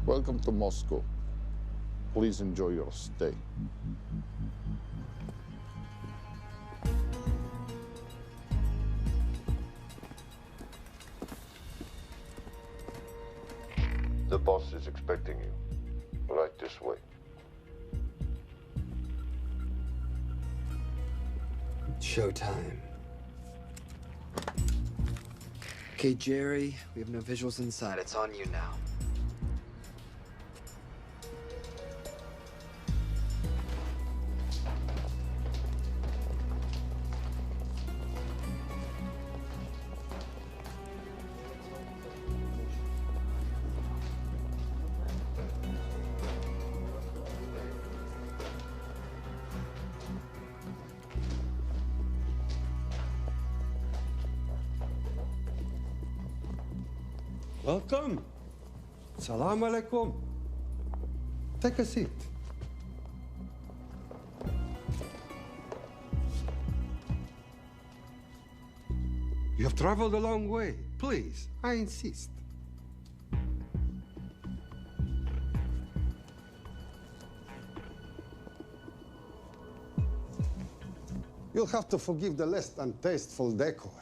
Welcome to Moscow. Please enjoy your stay. The boss is expecting you. Right this way. Showtime. Okay, Jerry, we have no visuals inside. It's on you now. Welcome. Salam alaikum. Take a seat. You have traveled a long way. Please, I insist. You'll have to forgive the less than tasteful decor.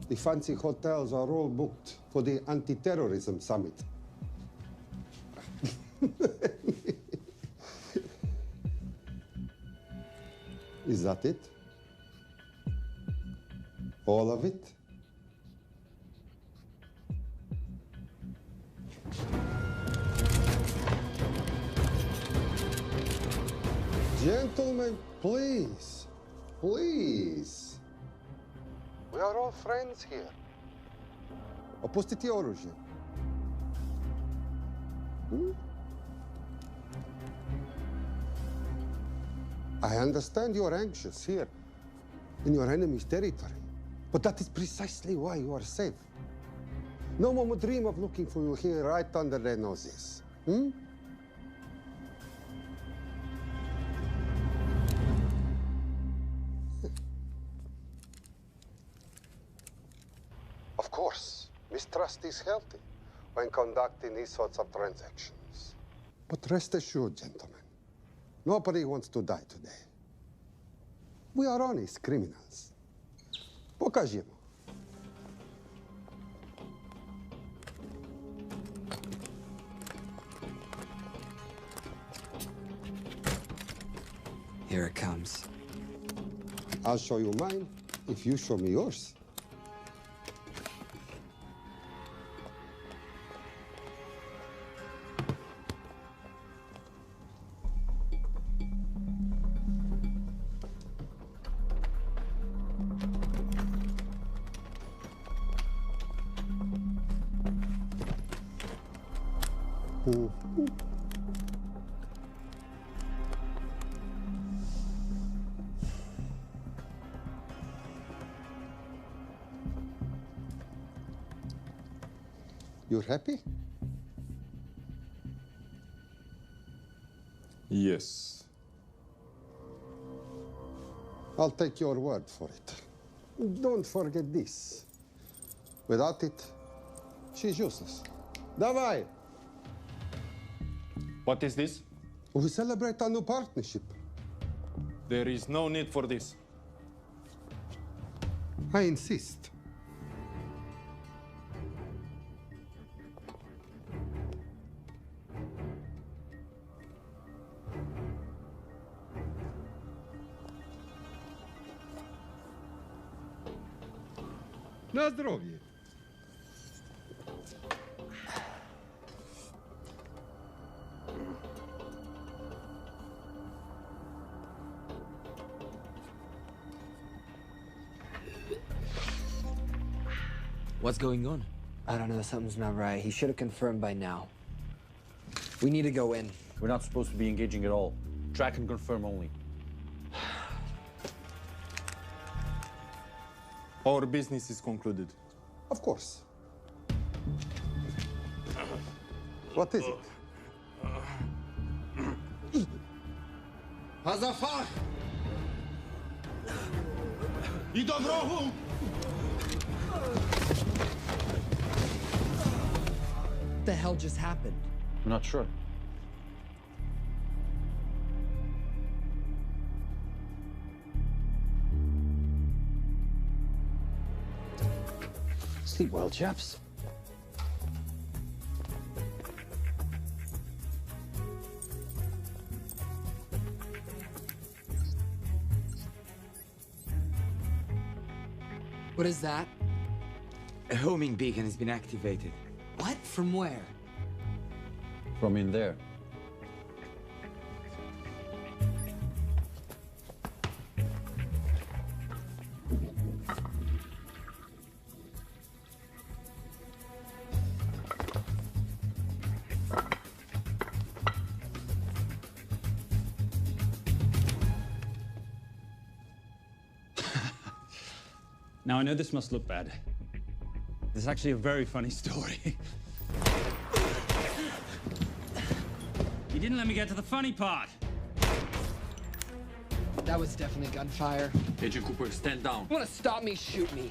The fancy hotels are all booked for the anti-terrorism summit. Is that it? All of it? Gentlemen, please, please. We are all friends here. Opustite oružje. I understand you're anxious here, in your enemy's territory. But that is precisely why you are safe. No one would dream of looking for you here right under their noses. Of course, mistrust is healthy when conducting these sorts of transactions. But rest assured, gentlemen, nobody wants to die today. We are honest criminals. Покажемо. Here it comes. I'll show you mine if you show me yours. You're happy? Yes. I'll take your word for it. Don't forget this. Without it, she's useless. Давай! What is this? We celebrate our new partnership. There is no need for this. I insist. На здоровье. What's going on? I don't know, something's not right. He should have confirmed by now. We need to go in. We're not supposed to be engaging at all. Track and confirm only. Our business is concluded. Of course. What is it? Hazafar! I do wrogu! What the hell just happened? I'm not sure. Sleep well, chaps. What is that? A homing beacon has been activated. What? From where? From in there. Now, I know this must look bad. This is actually a very funny story. You didn't let me get to the funny part. That was definitely gunfire. Agent Cooper, stand down. You want to stop me, shoot me.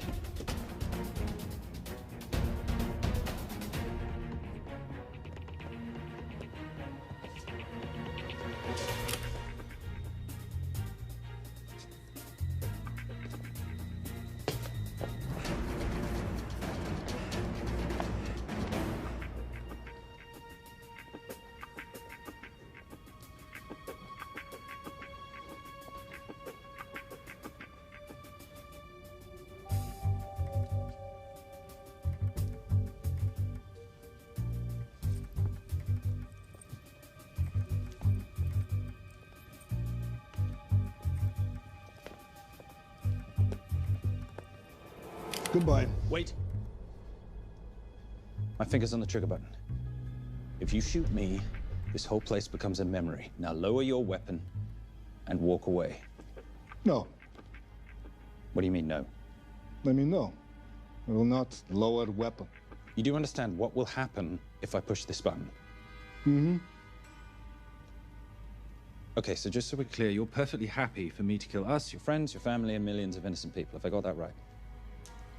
Goodbye. Wait. My finger's on the trigger button. If you shoot me, this whole place becomes a memory. Now lower your weapon and walk away. No. What do you mean, no? Let me know. I will not lower weapon. You do understand what will happen if I push this button? Mm-hmm. Okay, so just so we're clear, you're perfectly happy for me to kill us, your friends, your family, and millions of innocent people. Have I got that right?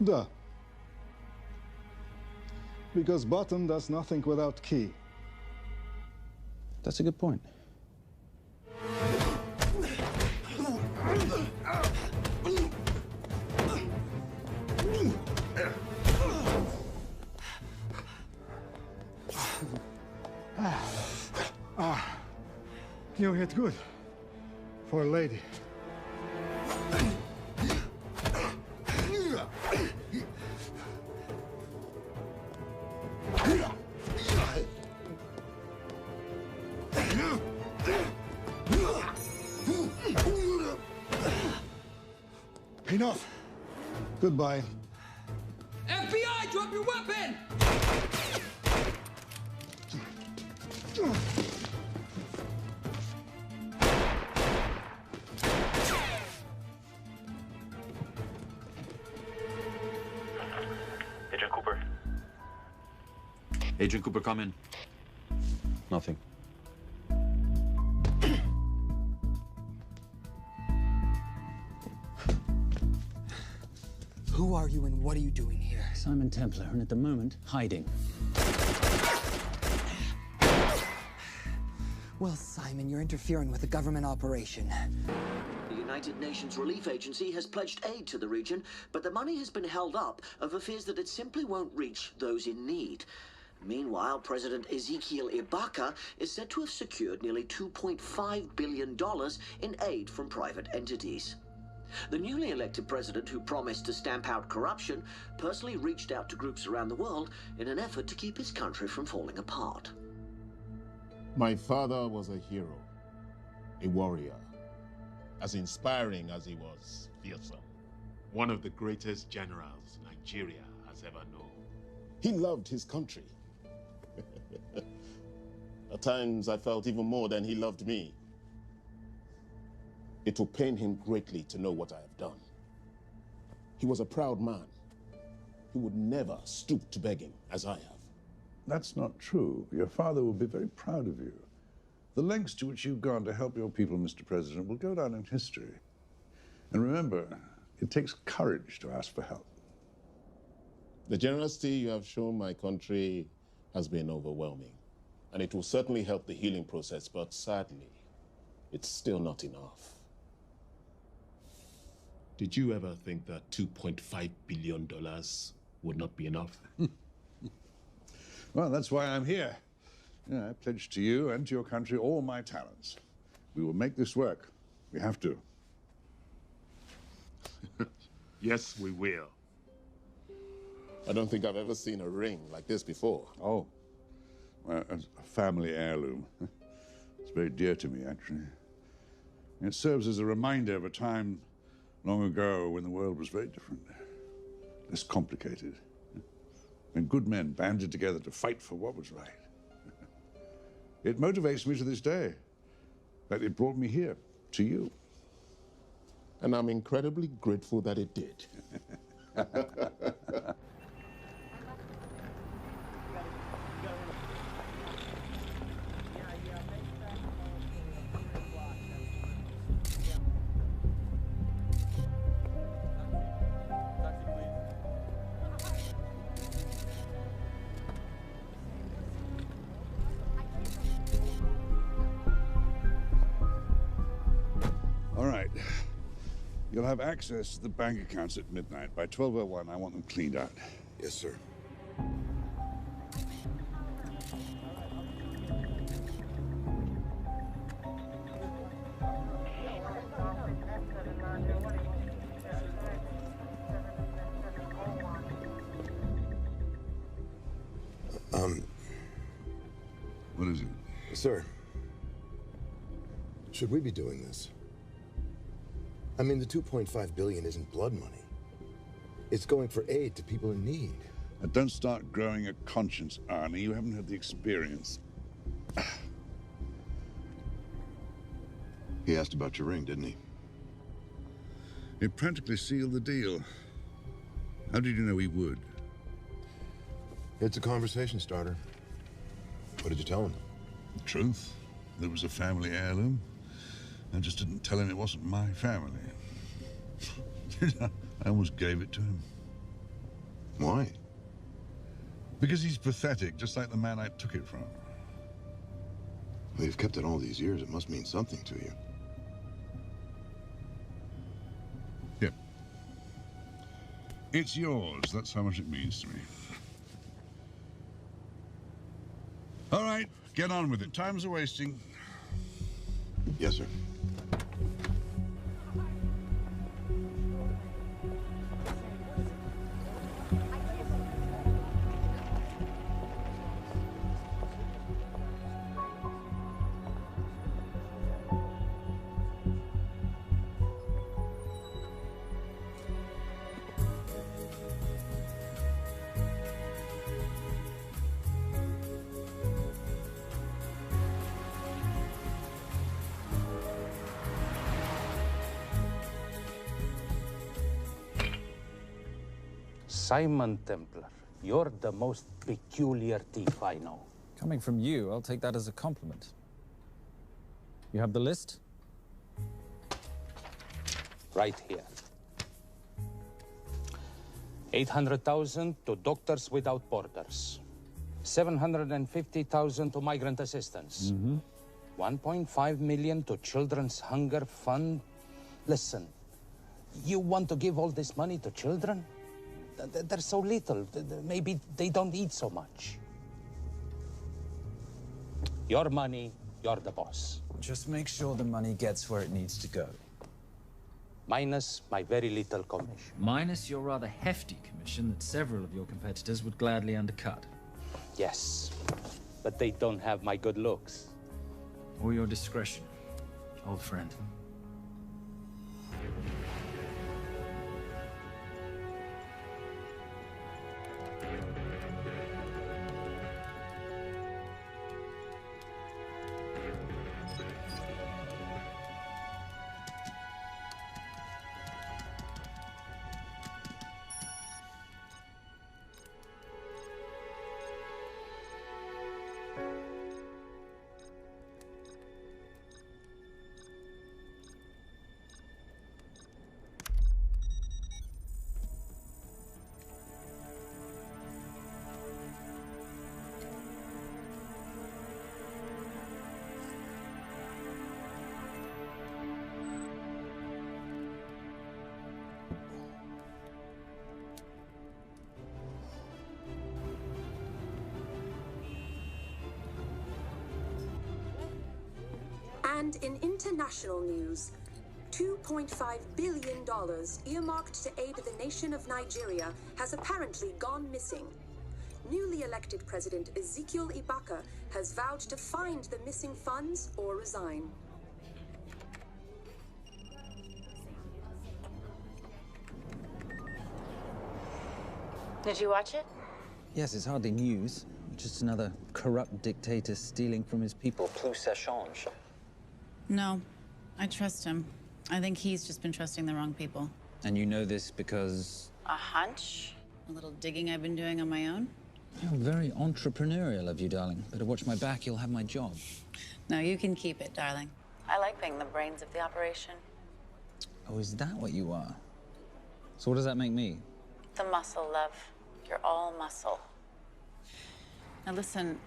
Duh. Because button does nothing without key. That's a good point. You hit good. For a lady. Enough. Goodbye. FBI, drop your weapon! Agent Cooper. Agent Cooper, come in. Nothing. Who are you and what are you doing here? Simon Templar, and at the moment, hiding. Well, Simon, you're interfering with a government operation. The United Nations Relief Agency has pledged aid to the region, but the money has been held up over fears that it simply won't reach those in need. Meanwhile, President Ezekiel Ibaka is said to have secured nearly $2.5 billion in aid from private entities. The newly elected president, who promised to stamp out corruption, personally reached out to groups around the world in an effort to keep his country from falling apart. My father was a hero, a warrior, as inspiring as he was fearsome. One of the greatest generals Nigeria has ever known. He loved his country. At times, I felt even more than he loved me. It will pain him greatly to know what I have done. He was a proud man. He would never stoop to begging, as I have. That's not true. Your father will be very proud of you. The lengths to which you've gone to help your people, Mr. President, will go down in history. And remember, it takes courage to ask for help. The generosity you have shown my country has been overwhelming. And it will certainly help the healing process, but sadly, it's still not enough. Did you ever think that $2.5 billion would not be enough? Well, that's why I'm here. I pledge to you and to your country all my talents. We will make this work. We have to. Yes, we will. I don't think I've ever seen a ring like this before. Oh, well, a family heirloom. It's very dear to me, actually. It serves as a reminder of a time long ago when the world was very different, less complicated, when good men banded together to fight for what was right. It motivates me to this day. That it brought me here, to you. And I'm incredibly grateful that it did. All right. You'll have access to the bank accounts at midnight. By 12:01, I want them cleaned out. Yes, sir. What is it? Sir, should we be doing this? I mean, the 2.5 billion isn't blood money. It's going for aid to people in need. Don't start growing a conscience, Arnie. You haven't had the experience. He asked about your ring, didn't he? It practically sealed the deal. How did you know he would? It's a conversation starter. What did you tell him? The truth. There was a family heirloom. I just didn't tell him it wasn't my family. I almost gave it to him. Why? Because he's pathetic, just like the man I took it from. Well, you've kept it all these years. It must mean something to you. Yep. It's yours. That's how much it means to me. All right, get on with it. Time's a wasting. Yes, sir. Simon Templar, you're the most peculiar thief I know. Coming from you, I'll take that as a compliment. You have the list? Right here. 800,000 to Doctors Without Borders. 750,000 to migrant assistance. 1.5 million to Children's Hunger Fund. Listen, you want to give all this money to children? They're so little. Maybe they don't eat so much. Your money, you're the boss. Just make sure the money gets where it needs to go. Minus my very little commission. Minus your rather hefty commission that several of your competitors would gladly undercut. Yes, but they don't have my good looks. Or your discretion, old friend. And in international news, $2.5 billion earmarked to aid the nation of Nigeria has apparently gone missing. Newly elected President Ezekiel Ibaka has vowed to find the missing funds or resign. Did you watch it? Yes, it's hardly news. Just another corrupt dictator stealing from his people. Plus ça change. No, I trust him. I think he's just been trusting the wrong people. And you know this because... A hunch? A little digging I've been doing on my own? You're very entrepreneurial of you, darling. Better watch my back, you'll have my job. No, you can keep it, darling. I like being the brains of the operation. Oh, is that what you are? So what does that make me? The muscle, love. You're all muscle. Now listen,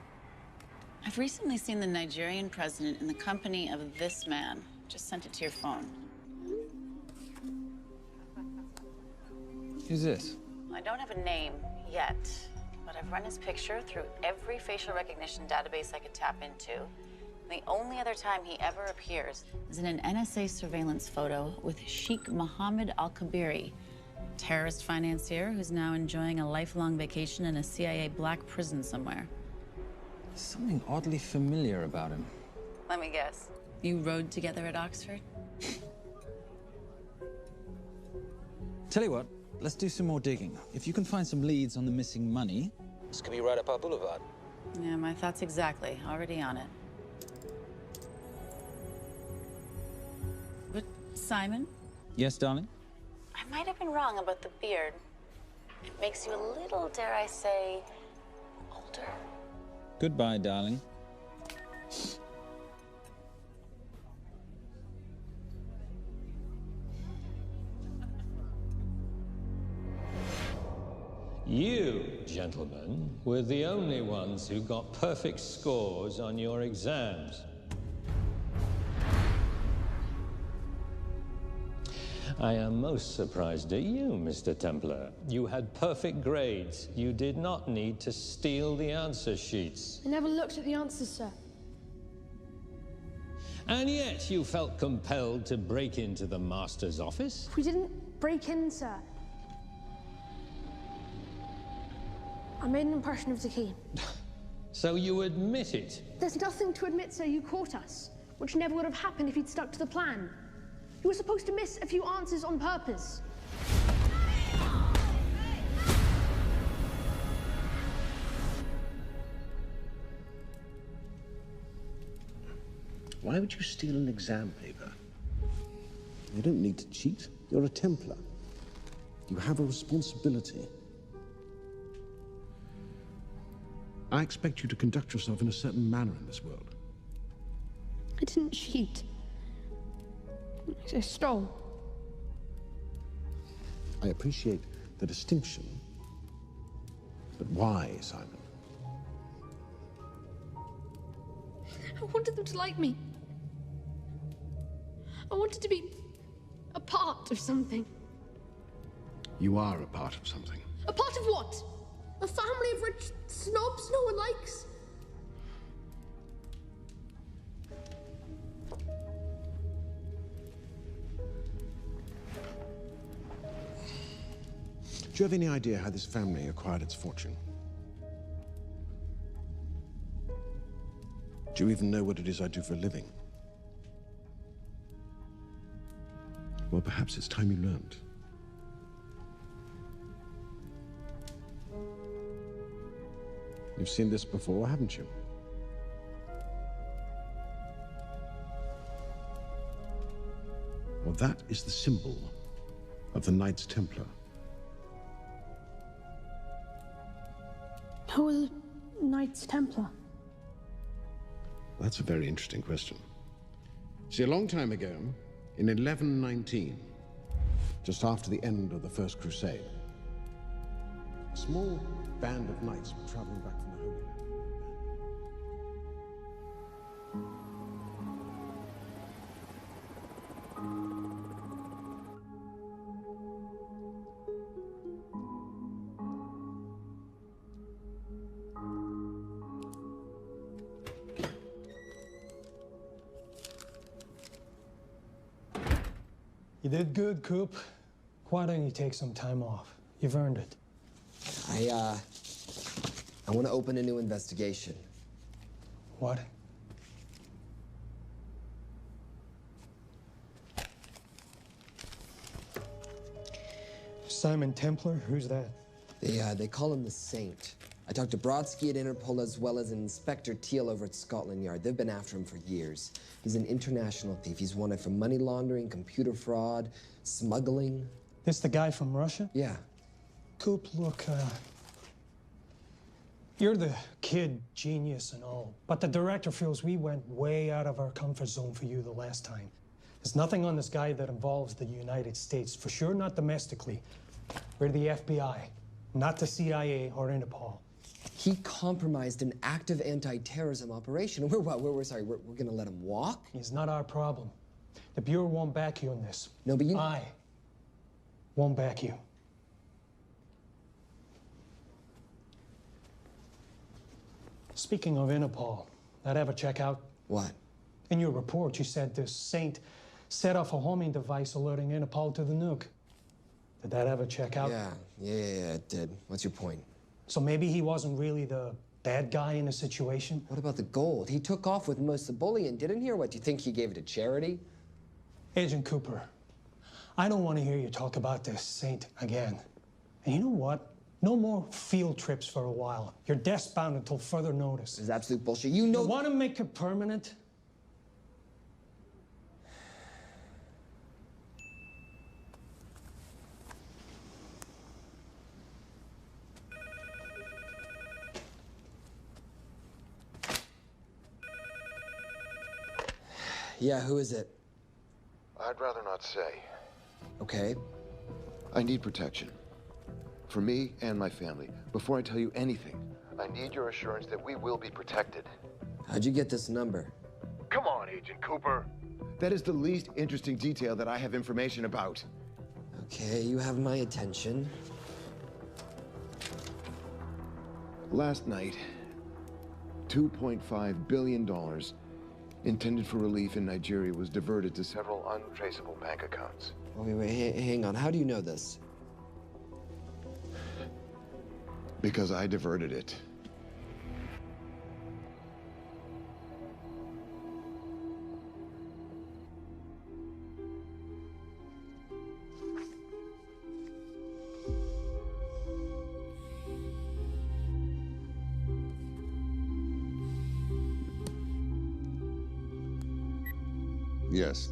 I've recently seen the Nigerian president in the company of this man. Just sent it to your phone. Who's this? I don't have a name yet, but I've run his picture through every facial recognition database I could tap into. The only other time he ever appears is in an NSA surveillance photo with Sheikh Mohammed Al-Kabiri, terrorist financier who's now enjoying a lifelong vacation in a CIA black prison somewhere. There's something oddly familiar about him. Let me guess. You rode together at Oxford? Tell you what, let's do some more digging. If you can find some leads on the missing money, this could be right up our boulevard. Yeah, my thoughts exactly. Already on it. But, Simon? Yes, darling? I might have been wrong about the beard. It makes you a little, dare I say, older. Goodbye, darling. You, gentlemen, were the only ones who got perfect scores on your exams. I am most surprised at you, Mr. Templar. You had perfect grades. You did not need to steal the answer sheets. I never looked at the answers, sir. And yet you felt compelled to break into the master's office? We didn't break in, sir. I made an impression of the key. So you admit it? There's nothing to admit, sir. You caught us, which never would have happened if you'd stuck to the plan. You were supposed to miss a few answers on purpose. Why would you steal an exam paper? You don't need to cheat. You're a Templar. You have a responsibility. I expect you to conduct yourself in a certain manner in this world. I didn't cheat. I stole. I appreciate the distinction, but why, Simon? I wanted them to like me. I wanted to be a part of something. You are a part of something. A part of what? A family of rich snobs no one likes? Do you have any idea how this family acquired its fortune? Do you even know what it is I do for a living? Well, perhaps it's time you learned. You've seen this before, haven't you? Well, that is the symbol of the Knights Templar. Who are the Knights Templar? That's a very interesting question. See, a long time ago, in 1119, just after the end of the First Crusade, a small band of knights were traveling back from the Holy Land. You did good, Coop. Why don't you take some time off? You've earned it. I want to open a new investigation. What? Simon Templar? Who's that? They call him the Saint. I talked to Brodsky at Interpol as well as Inspector Teal over at Scotland Yard. They've been after him for years. He's an international thief. He's wanted for money laundering, computer fraud, smuggling. This the guy from Russia? Yeah. Coop, look, you're the kid genius and all, but the director feels we went way out of our comfort zone for you the last time. There's nothing on this guy that involves the United States, for sure not domestically. We're the FBI, not the CIA or Interpol. He compromised an active anti-terrorism operation. We're gonna let him walk? It's not our problem. The Bureau won't back you on this. No, but I won't back you. Speaking of Interpol, that ever check out? What? In your report, you said this Saint set off a homing device alerting Interpol to the nuke. Did that ever check out? Yeah, it did. What's your point? So maybe he wasn't really the bad guy in the situation? What about the gold? He took off with most of the bullion, didn't he? Or what, do you think he gave it to charity? Agent Cooper, I don't want to hear you talk about this Saint again. And you know what? No more field trips for a while. You're desk-bound until further notice. This is absolute bullshit. You know— You want to make it permanent? Yeah, who is it? I'd rather not say. Okay. I need protection. For me and my family. Before I tell you anything, I need your assurance that we will be protected. How'd you get this number? Come on, Agent Cooper. That is the least interesting detail that I have information about. Okay, you have my attention. Last night, $2.5 billion intended for relief in Nigeria was diverted to several untraceable bank accounts. Wait, hang on. How do you know this? Because I diverted it. Yes.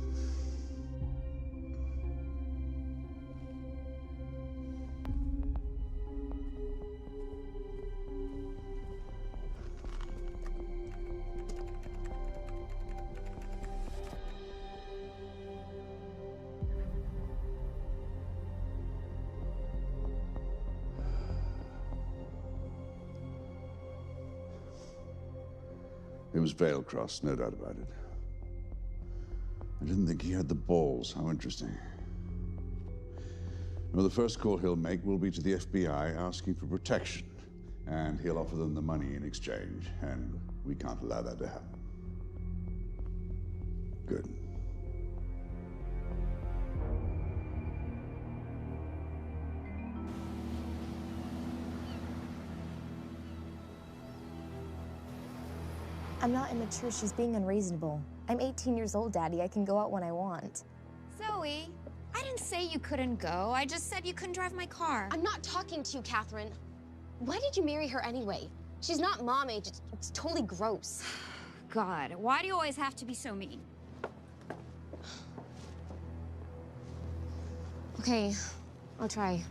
It was Veilcross, no doubt about it. I didn't think he had the balls. How interesting. Well, the first call he'll make will be to the FBI asking for protection. And he'll offer them the money in exchange. And we can't allow that to happen. Good. I'm not immature. She's being unreasonable. I'm 18 years old, Daddy. I can go out when I want. Zoe, I didn't say you couldn't go. I just said you couldn't drive my car. I'm not talking to you, Catherine. Why did you marry her anyway? She's not mom age. It's totally gross. God, why do you always have to be so mean? Okay, I'll try.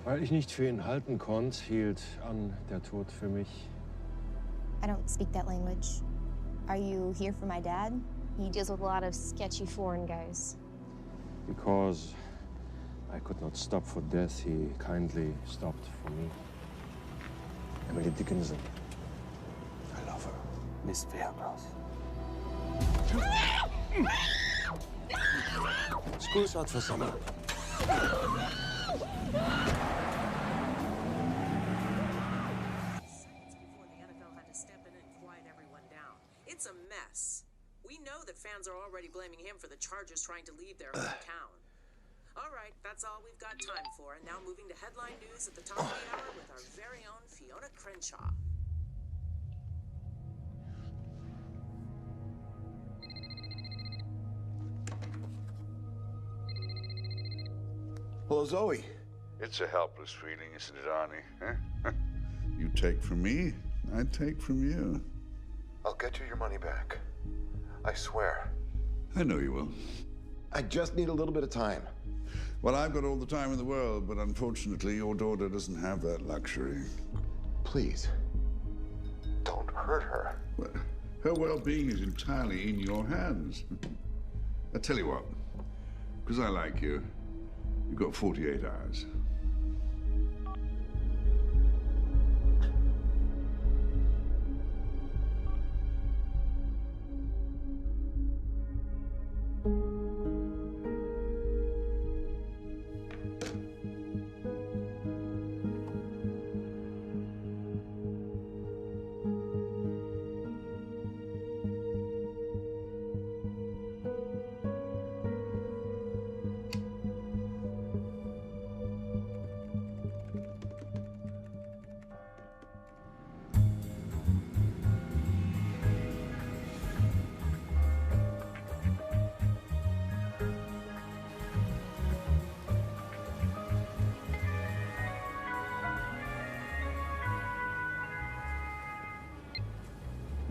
Weil ich nicht für ihn halten konnte, hielt an der Tod für mich. I don't speak that language. Are you here for my dad? He deals with a lot of sketchy foreign guys. Because I could not stop for death, he kindly stopped for me. Emily Dickinson. I love her. Miss Veilcross. School's out for summer. It's a mess. We know that fans are already blaming him for the Chargers trying to leave their hometown. All right, that's all we've got time for. And now moving to headline news at the top of the hour with our very own Fiona Crenshaw. Hello, Zoe. It's a helpless feeling, isn't it, Arnie? Huh? You take from me, I take from you. I'll get you your money back. I swear. I know you will. I just need a little bit of time. Well, I've got all the time in the world, but unfortunately, your daughter doesn't have that luxury. Please, don't hurt her. Well, her well-being is entirely in your hands. I tell you what, because I like you, you've got 48 hours.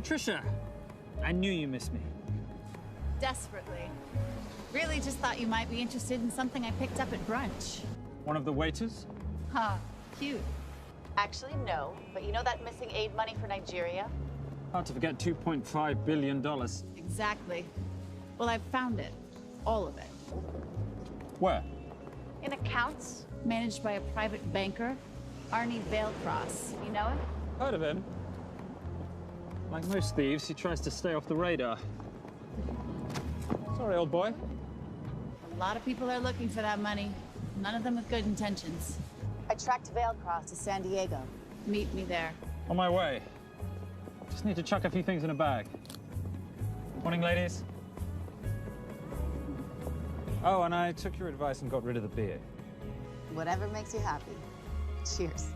Trisha, I knew you missed me. Desperately. Really just thought you might be interested in something I picked up at brunch. One of the waiters? Huh, cute. Actually, no, but you know that missing aid money for Nigeria? Hard to forget $2.5 billion. Exactly. Well, I've found it. All of it. Where? In accounts managed by a private banker, Arnie Veilcross. You know him? Heard of him. Like most thieves, he tries to stay off the radar. Sorry, old boy. A lot of people are looking for that money. None of them with good intentions. I tracked Veilcross to San Diego. Meet me there. On my way. Just need to chuck a few things in a bag. Morning, ladies. Oh, and I took your advice and got rid of the beer. Whatever makes you happy. Cheers.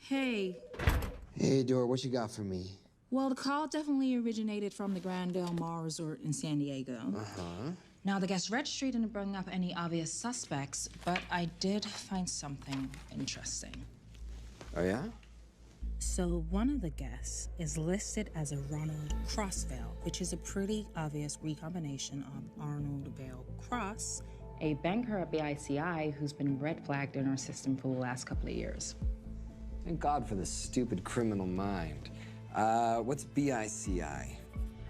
Hey. Hey, Dora, what you got for me? Well, the call definitely originated from the Grand Del Mar Resort in San Diego. Uh-huh. Now, the guest registry didn't bring up any obvious suspects, but I did find something interesting. Oh, yeah? So one of the guests is listed as a Ronald Crossvale, which is a pretty obvious recombination of Arnold Vale Cross, a banker at BICI who's been red flagged in our system for the last couple of years. Thank God for the stupid criminal mind. What's BICI?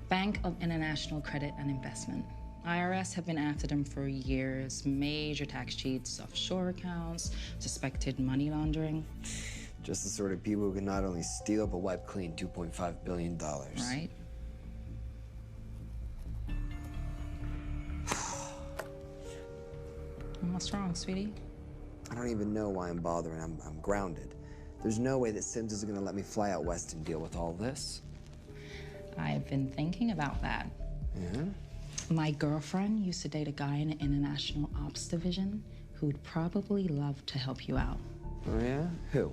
Bank of International Credit and Investment. IRS have been after them for years. Major tax cheats, offshore accounts, suspected money laundering. Just the sort of people who can not only steal, but wipe clean $2.5 billion. Right. What's wrong, sweetie? I don't even know why I'm bothering. I'm grounded. There's no way that Sims is gonna let me fly out west and deal with all this. I've been thinking about that. Yeah? My girlfriend used to date a guy in the International Ops Division who'd probably love to help you out. Oh, yeah? Who?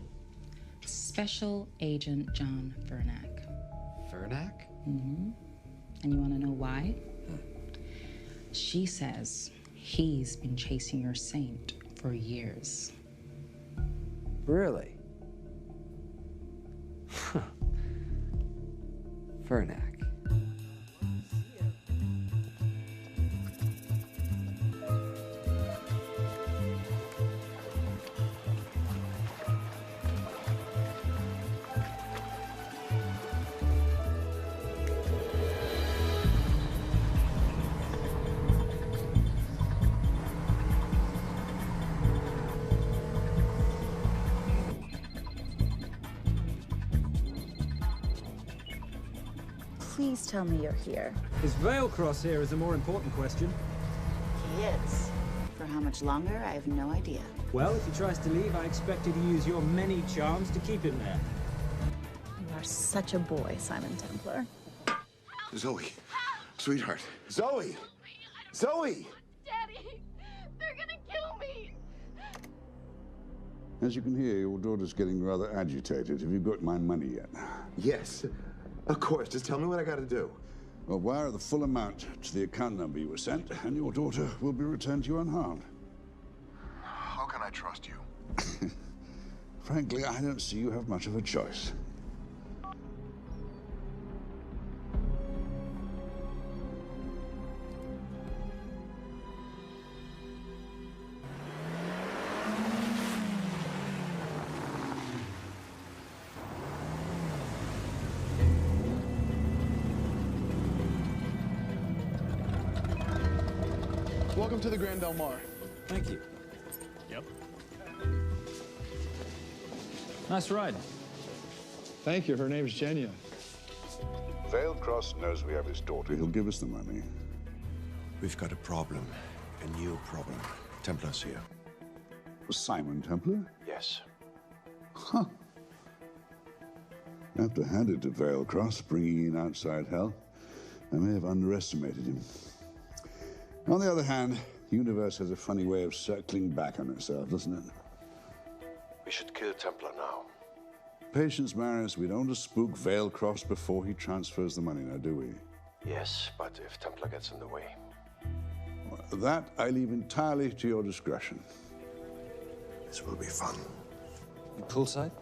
Special Agent John Vernack. Vernack? Mm-hmm. And you want to know why? She says he's been chasing your saint for years. Really? Huh. Vernack. please tell me you're here? Is Veilcross here is a more important question. He is. For how much longer, I have no idea. Well, if he tries to leave, I expect you to use your many charms to keep him there. You are such a boy, Simon Templar. Zoe, sweetheart. Zoe! Zoe! Daddy, they're gonna kill me. As you can hear, your daughter's getting rather agitated. Have you got my money yet? Yes, of course. Just tell me what I gotta do. Well, wire the full amount to the account number you were sent, and your daughter will be returned to you unharmed. How can I trust you? Frankly, I don't see you have much of a choice. Welcome to the Grand Del Mar. Thank you. Yep. Nice ride. Thank you. Her name's Genya. Veilcross knows we have his daughter. He'll give us the money. We've got a problem. A new problem. Templar's here. Simon Templar? Yes. Huh. I have to hand it to Veilcross, bringing in outside help. I may have underestimated him. On the other hand, the universe has a funny way of circling back on itself, doesn't it? We should kill Templar now. Patience, Maris. We don't want to spook Veilcross before he transfers the money, now, do we? Yes, but if Templar gets in the way. That I leave entirely to your discretion. This will be fun. You poolside?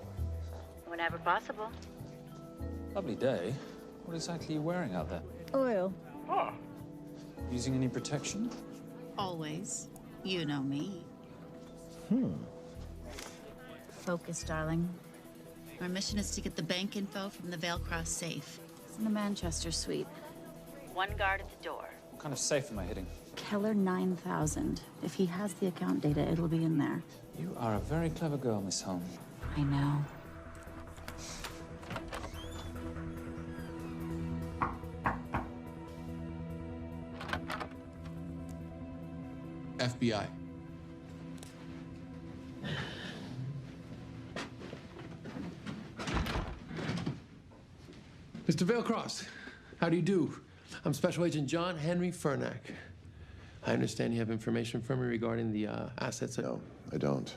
Whenever possible. Lovely day. What exactly are you wearing out there? Oil. Oh. Using any protection? Always. You know me. Focus, darling. Our mission is to get the bank info from the Veilcross safe. It's in the Manchester suite. One guard at the door. What kind of safe am I hitting? Keller 9000. If he has the account data, it'll be in there. You are a very clever girl, Miss Holmes. I know. FBI. Mr. Veilcross, how do you do? I'm Special Agent John Henry Fernack. I understand you have information from me regarding the assets. No, I don't.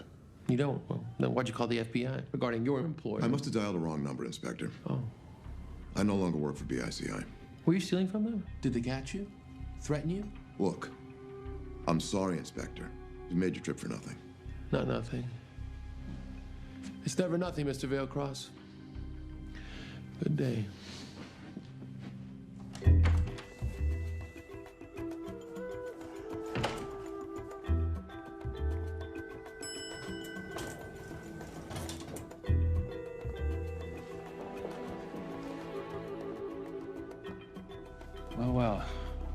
You don't? Well, then why'd you call the FBI regarding your employer? I must have dialed the wrong number, Inspector. Oh. I no longer work for BICI. Were you stealing from them? Did they catch you? Threaten you? Look, I'm sorry, Inspector. You made your trip for nothing. Not nothing. It's never nothing, Mr. Veilcross. Good day. Well,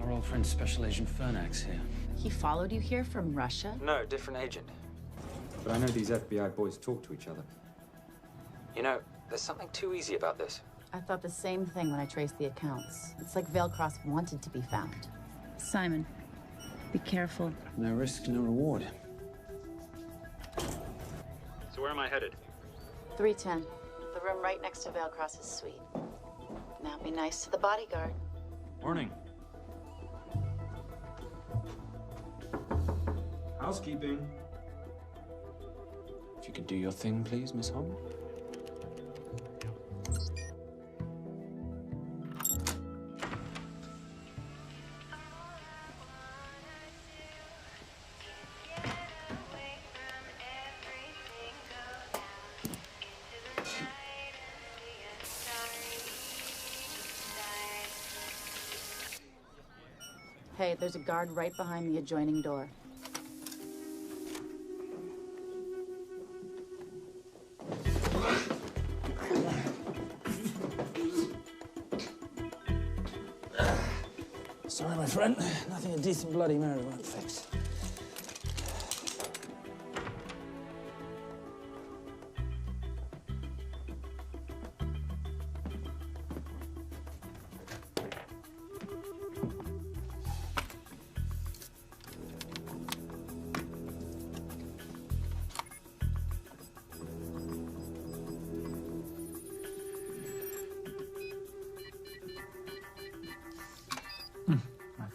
our old friend Special Agent Fernack's here. He followed you here from Russia? No, different agent. But I know these FBI boys talk to each other. You know, there's something too easy about this. I thought the same thing when I traced the accounts. It's like Veilcross wanted to be found. Simon, be careful. No risk, no reward. So where am I headed? 310. The room right next to Veilcross's suite. Now be nice to the bodyguard. Morning. Housekeeping. If you could do your thing, please, Miss Holmes. Hey, there's a guard right behind the adjoining door. Sorry, my friend. Nothing a decent Bloody Mary won't fix.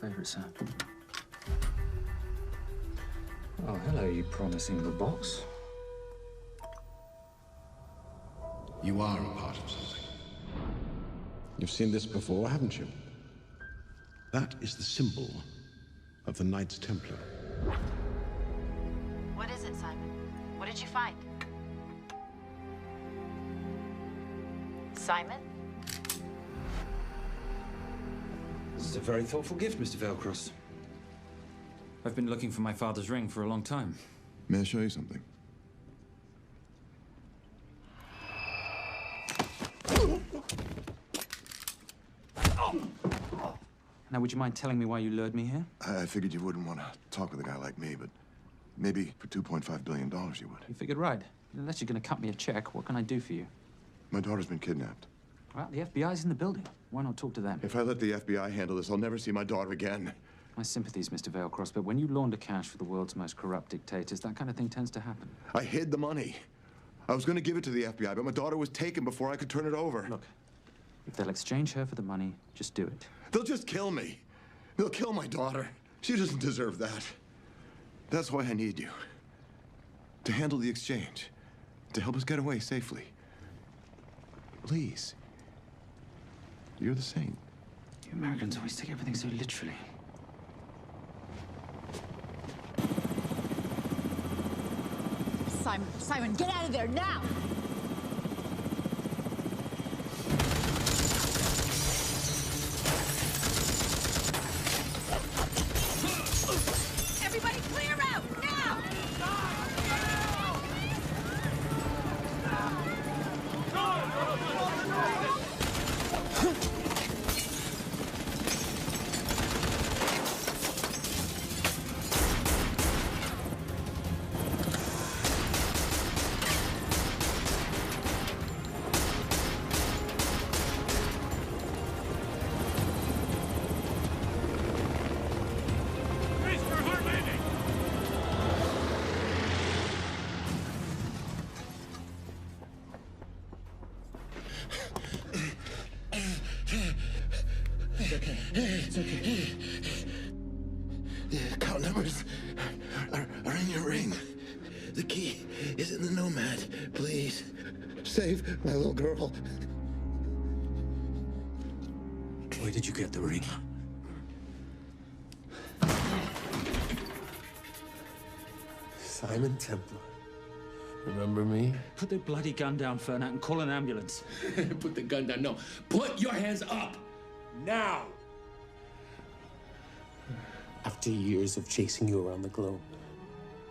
favorite sound. Oh, hello, you promising little box. You are a part of something. You've seen this before, haven't you? That is the symbol of the Knights Templar. What is it, Simon? What did you find? Simon? This is a very thoughtful gift, Mr. Veilcross. I've been looking for my father's ring for a long time. May I show you something? Now, would you mind telling me why you lured me here? I figured you wouldn't want to talk with a guy like me, but maybe for $2.5 billion you would. You figured right. Unless you're going to cut me a check, what can I do for you? My daughter's been kidnapped. Well, the FBI's in the building. Why not talk to them? If I let the FBI handle this, I'll never see my daughter again. My sympathies, Mr. Veilcross, but when you launder cash for the world's most corrupt dictators, that kind of thing tends to happen. I hid the money. I was going to give it to the FBI, but my daughter was taken before I could turn it over. Look, if they'll exchange her for the money, just do it. They'll just kill me. They'll kill my daughter. She doesn't deserve that. That's why I need you. To handle the exchange. To help us get away safely. Please. You're the saint. You Americans always take everything so literally. Simon, get out of there now! Everybody clear out, now! It's okay. The account numbers are in your ring. The key is in the Nomad. Please, save my little girl. Where did you get the ring? Simon Templar. Remember me? Put the bloody gun down, Fernak, and call an ambulance. Put the gun down. No. Put your hands up. Now. After years of chasing you around the globe,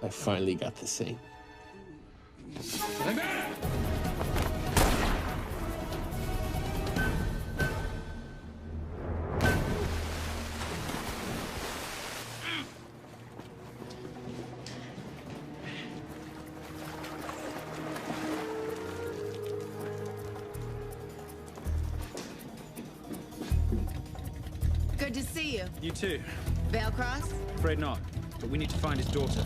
I finally got the same. Good to see you. You too. Veilcross? Afraid not, but we need to find his daughter.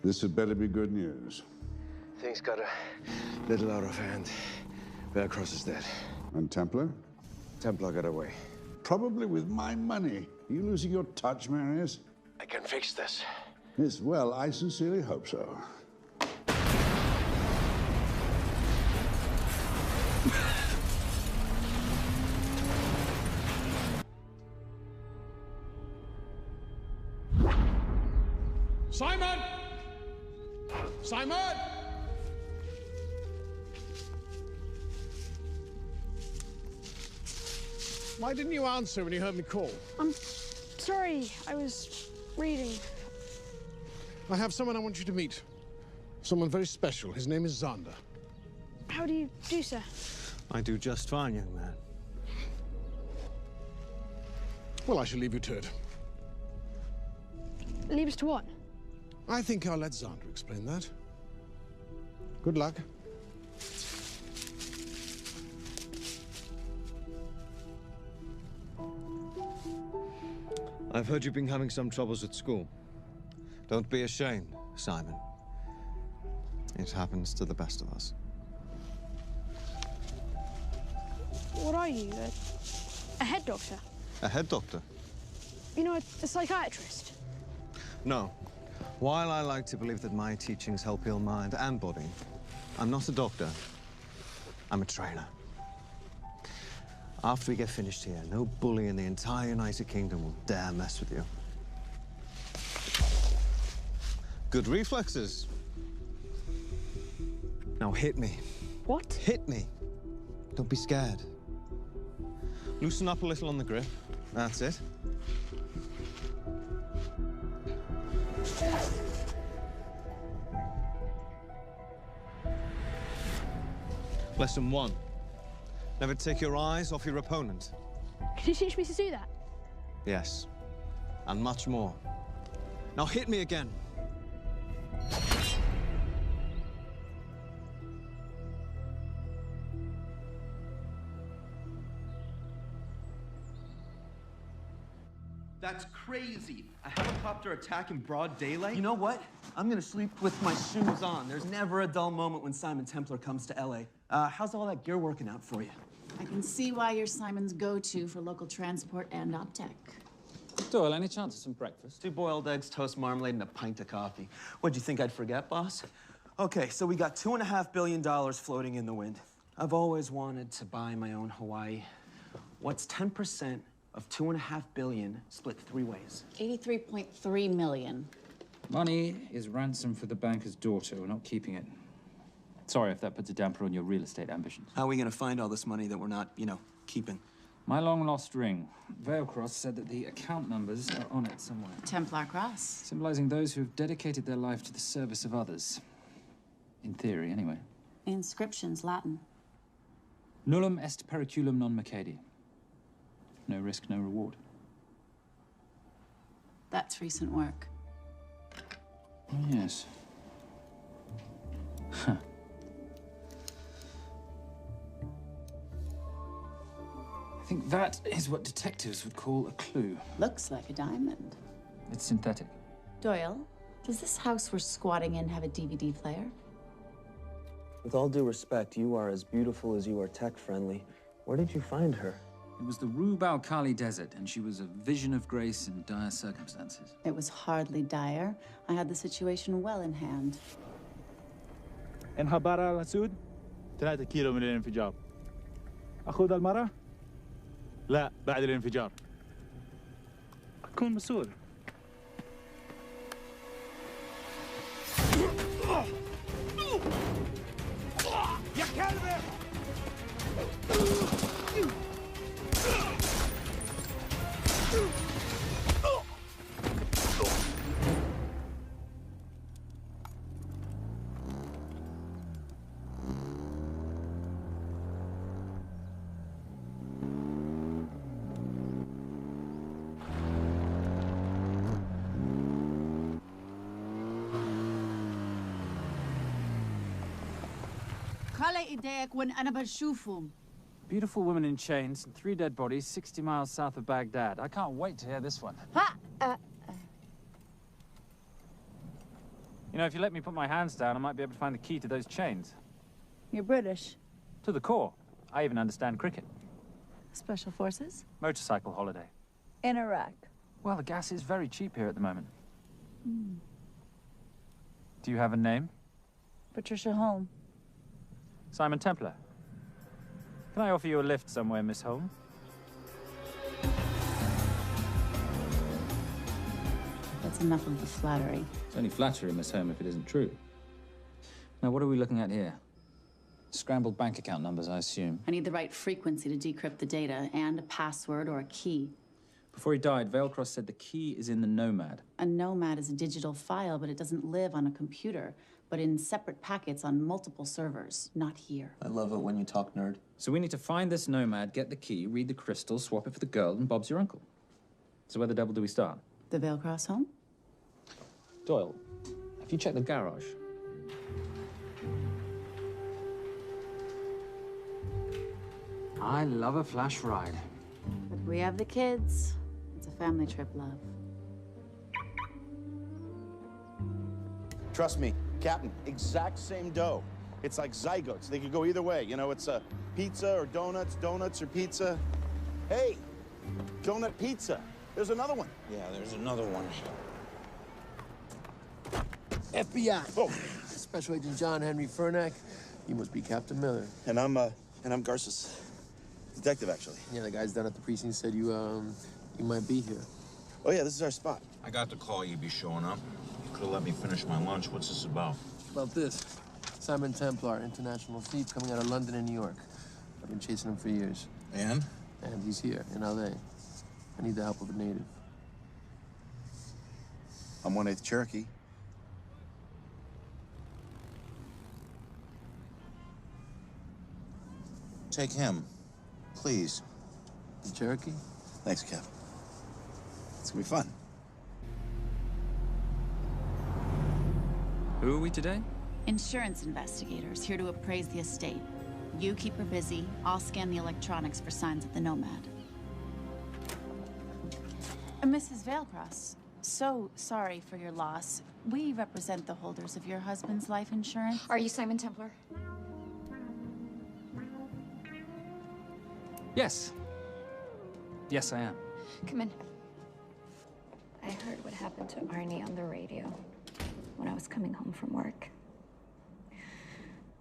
This had better be good news. Things got a little out of hand. Veilcross is dead. And Templar? Templar got away. Probably with my money. Are you losing your touch, Marius? I can fix this. Yes, well, I sincerely hope so. Simon! Simon! Why didn't you answer when you heard me call? I'm sorry, I was reading. I have someone I want you to meet. Someone very special. His name is Xander. How do you do, sir? I do just fine, young man. Well, I shall leave you to it. Leave us to what? I think I'll let Xander explain that. Good luck. I've heard you've been having some troubles at school. Don't be ashamed, Simon. It happens to the best of us. What are you? A head doctor? A head doctor? You know, a psychiatrist? No. While I like to believe that my teachings help heal mind and body, I'm not a doctor. I'm a trainer. After we get finished here, no bully in the entire United Kingdom will dare mess with you. Good reflexes. Now hit me. What? Hit me. Don't be scared. Loosen up a little on the grip. That's it. Lesson 1. Never take your eyes off your opponent. Can you teach me to do that? Yes. And much more. Now hit me again. That's crazy. A helicopter attack in broad daylight? You know what? I'm gonna sleep with my shoes on. There's never a dull moment when Simon Templar comes to LA. How's all that gear working out for you? I can see why you're Simon's go-to for local transport and optech. Doyle, any chance of some breakfast? 2 boiled eggs, toast, marmalade, and a pint of coffee. What'd you think I'd forget, boss? Okay, so we got $2.5 billion floating in the wind. I've always wanted to buy my own Hawaii. What's 10% of $2.5 billion split 3 ways? 83.3 million. Money is ransom for the banker's daughter. We're not keeping it. Sorry if that puts a damper on your real estate ambitions. How are we gonna find all this money that we're not, keeping? My long-lost ring. Veilcross said that the account numbers are on it somewhere. Templar Cross. Symbolizing those who have dedicated their life to the service of others. In theory, anyway. The inscription's Latin. Nullum est periculum non mercedi. No risk, no reward. That's recent work. Oh, yes. Huh. I think that is what detectives would call a clue. Looks like a diamond. It's synthetic. Doyle, does this house we're squatting in have a DVD player? With all due respect, you are as beautiful as you are tech-friendly. Where did you find her? It was the Rub al-Khali Desert, and she was a vision of grace in dire circumstances. It was hardly dire. I had the situation well in hand. انخبار على السود 3 كيلو من الانفجار. أخذ المرة؟ لا بعد الانفجار. أكون مسؤول. يا كلب! خلي ايديك وين أنا بشوفهم. Beautiful woman in chains and 3 dead bodies 60 miles south of Baghdad. I can't wait to hear this one. You know, if you let me put my hands down, I might be able to find the key to those chains. You're British. To the core. I even understand cricket. Special Forces? Motorcycle holiday. In Iraq. Well, the gas is very cheap here at the moment. Do you have a name? Patricia Holm. Simon Templar. Can I offer you a lift somewhere, Miss Holm? That's enough of the flattery. It's only flattery, Miss Holm, if it isn't true. Now, what are we looking at here? Scrambled bank account numbers, I assume. I need the right frequency to decrypt the data and a password or a key. Before he died, Veilcross said the key is in the Nomad. A Nomad is a digital file, but it doesn't live on a computer, but in separate packets on multiple servers, not here. I love it when you talk nerd. So we need to find this Nomad, get the key, read the crystal, swap it for the girl, and Bob's your uncle. So where the devil do we start? The Veilcross home? Doyle, have you checked the garage? I love a flash ride. But we have the kids. It's a family trip, love. Trust me, Captain, exact same dough. It's like zygotes. They could go either way. You know, it's pizza or donuts, donuts or pizza. Hey, donut pizza. There's another one. Yeah, there's another one. FBI. Oh. Special Agent John Henry Furnack. You must be Captain Miller. And I'm Garces. Detective, actually. Yeah, the guys down at the precinct said you might be here. Oh, yeah, this is our spot. I got the call you'd be showing up. You could have let me finish my lunch. What's this about? About this. Simon Templar, international thief coming out of London and New York. I've been chasing him for years. And? And he's here, in L.A. I need the help of a native. I'm 1/8 Cherokee. Take him, please. The Cherokee? Thanks, Cap. It's gonna be fun. Who are we today? Insurance investigators here to appraise the estate. You keep her busy. I'll scan the electronics for signs of the nomad. Mrs. Vailcross, so sorry for your loss. We represent the holders of your husband's life insurance. Are you Simon Templar? Yes. Yes, I am. Come in. I heard what happened to Arnie on the radio when I was coming home from work.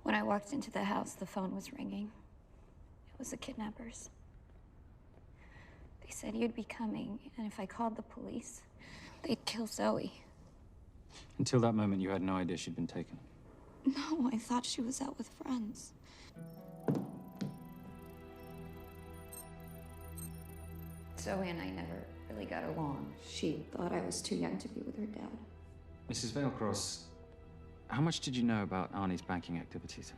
When I walked into the house, the phone was ringing. It was the kidnappers. They said you'd be coming, and if I called the police, they'd kill Zoe. Until that moment, you had no idea she'd been taken. No, I thought she was out with friends. Zoe and I never really got along. She thought I was too young to be with her dad. Mrs. Vailcross, how much did you know about Arnie's banking activities?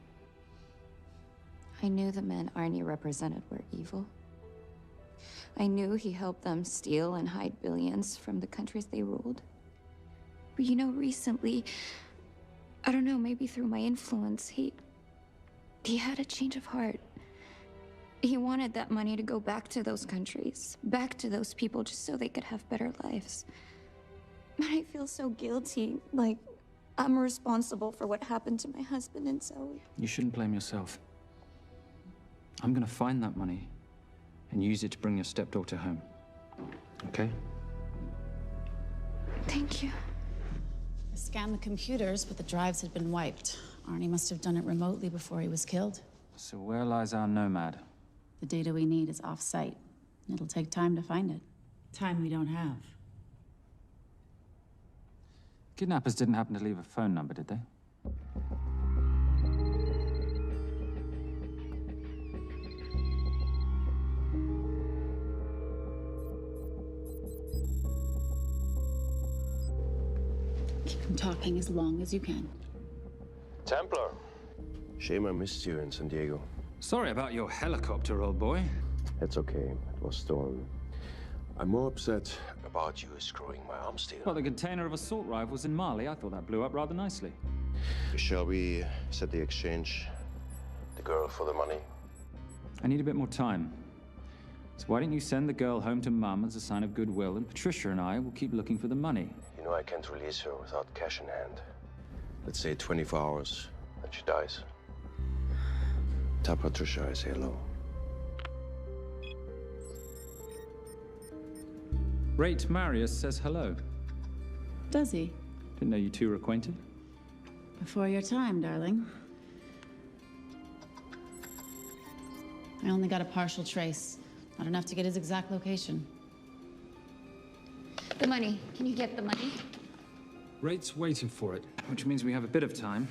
I knew the men Arnie represented were evil. I knew he helped them steal and hide billions from the countries they ruled. But you know, recently, I don't know, maybe through my influence, he had a change of heart. He wanted that money to go back to those countries, back to those people, just so they could have better lives. But I feel so guilty, like I'm responsible for what happened to my husband and Zoe. You shouldn't blame yourself. I'm gonna find that money and use it to bring your stepdaughter home. Okay? Thank you. I scanned the computers, but the drives had been wiped. Arnie must have done it remotely before he was killed. So where lies our nomad? The data we need is off-site. It'll take time to find it. Time we don't have. Kidnappers didn't happen to leave a phone number, did they? Keep them talking as long as you can. Templar. Shame I missed you in San Diego. Sorry about your helicopter, old boy. It's okay. It was stolen. I'm more upset about you screwing my arms deal. Well, the container of assault rifles in Mali, I thought that blew up rather nicely. Shall we set the exchange? The girl for the money? I need a bit more time. So why don't you send the girl home to Mum as a sign of goodwill, and Patricia and I will keep looking for the money. You know I can't release her without cash in hand. Let's say 24 hours, and she dies. Tell Patricia I say hello. Rate Marius says hello. Does he? Didn't know you two were acquainted. Before your time, darling. I only got a partial trace. Not enough to get his exact location. The money. Can you get the money? Rate's waiting for it, which means we have a bit of time,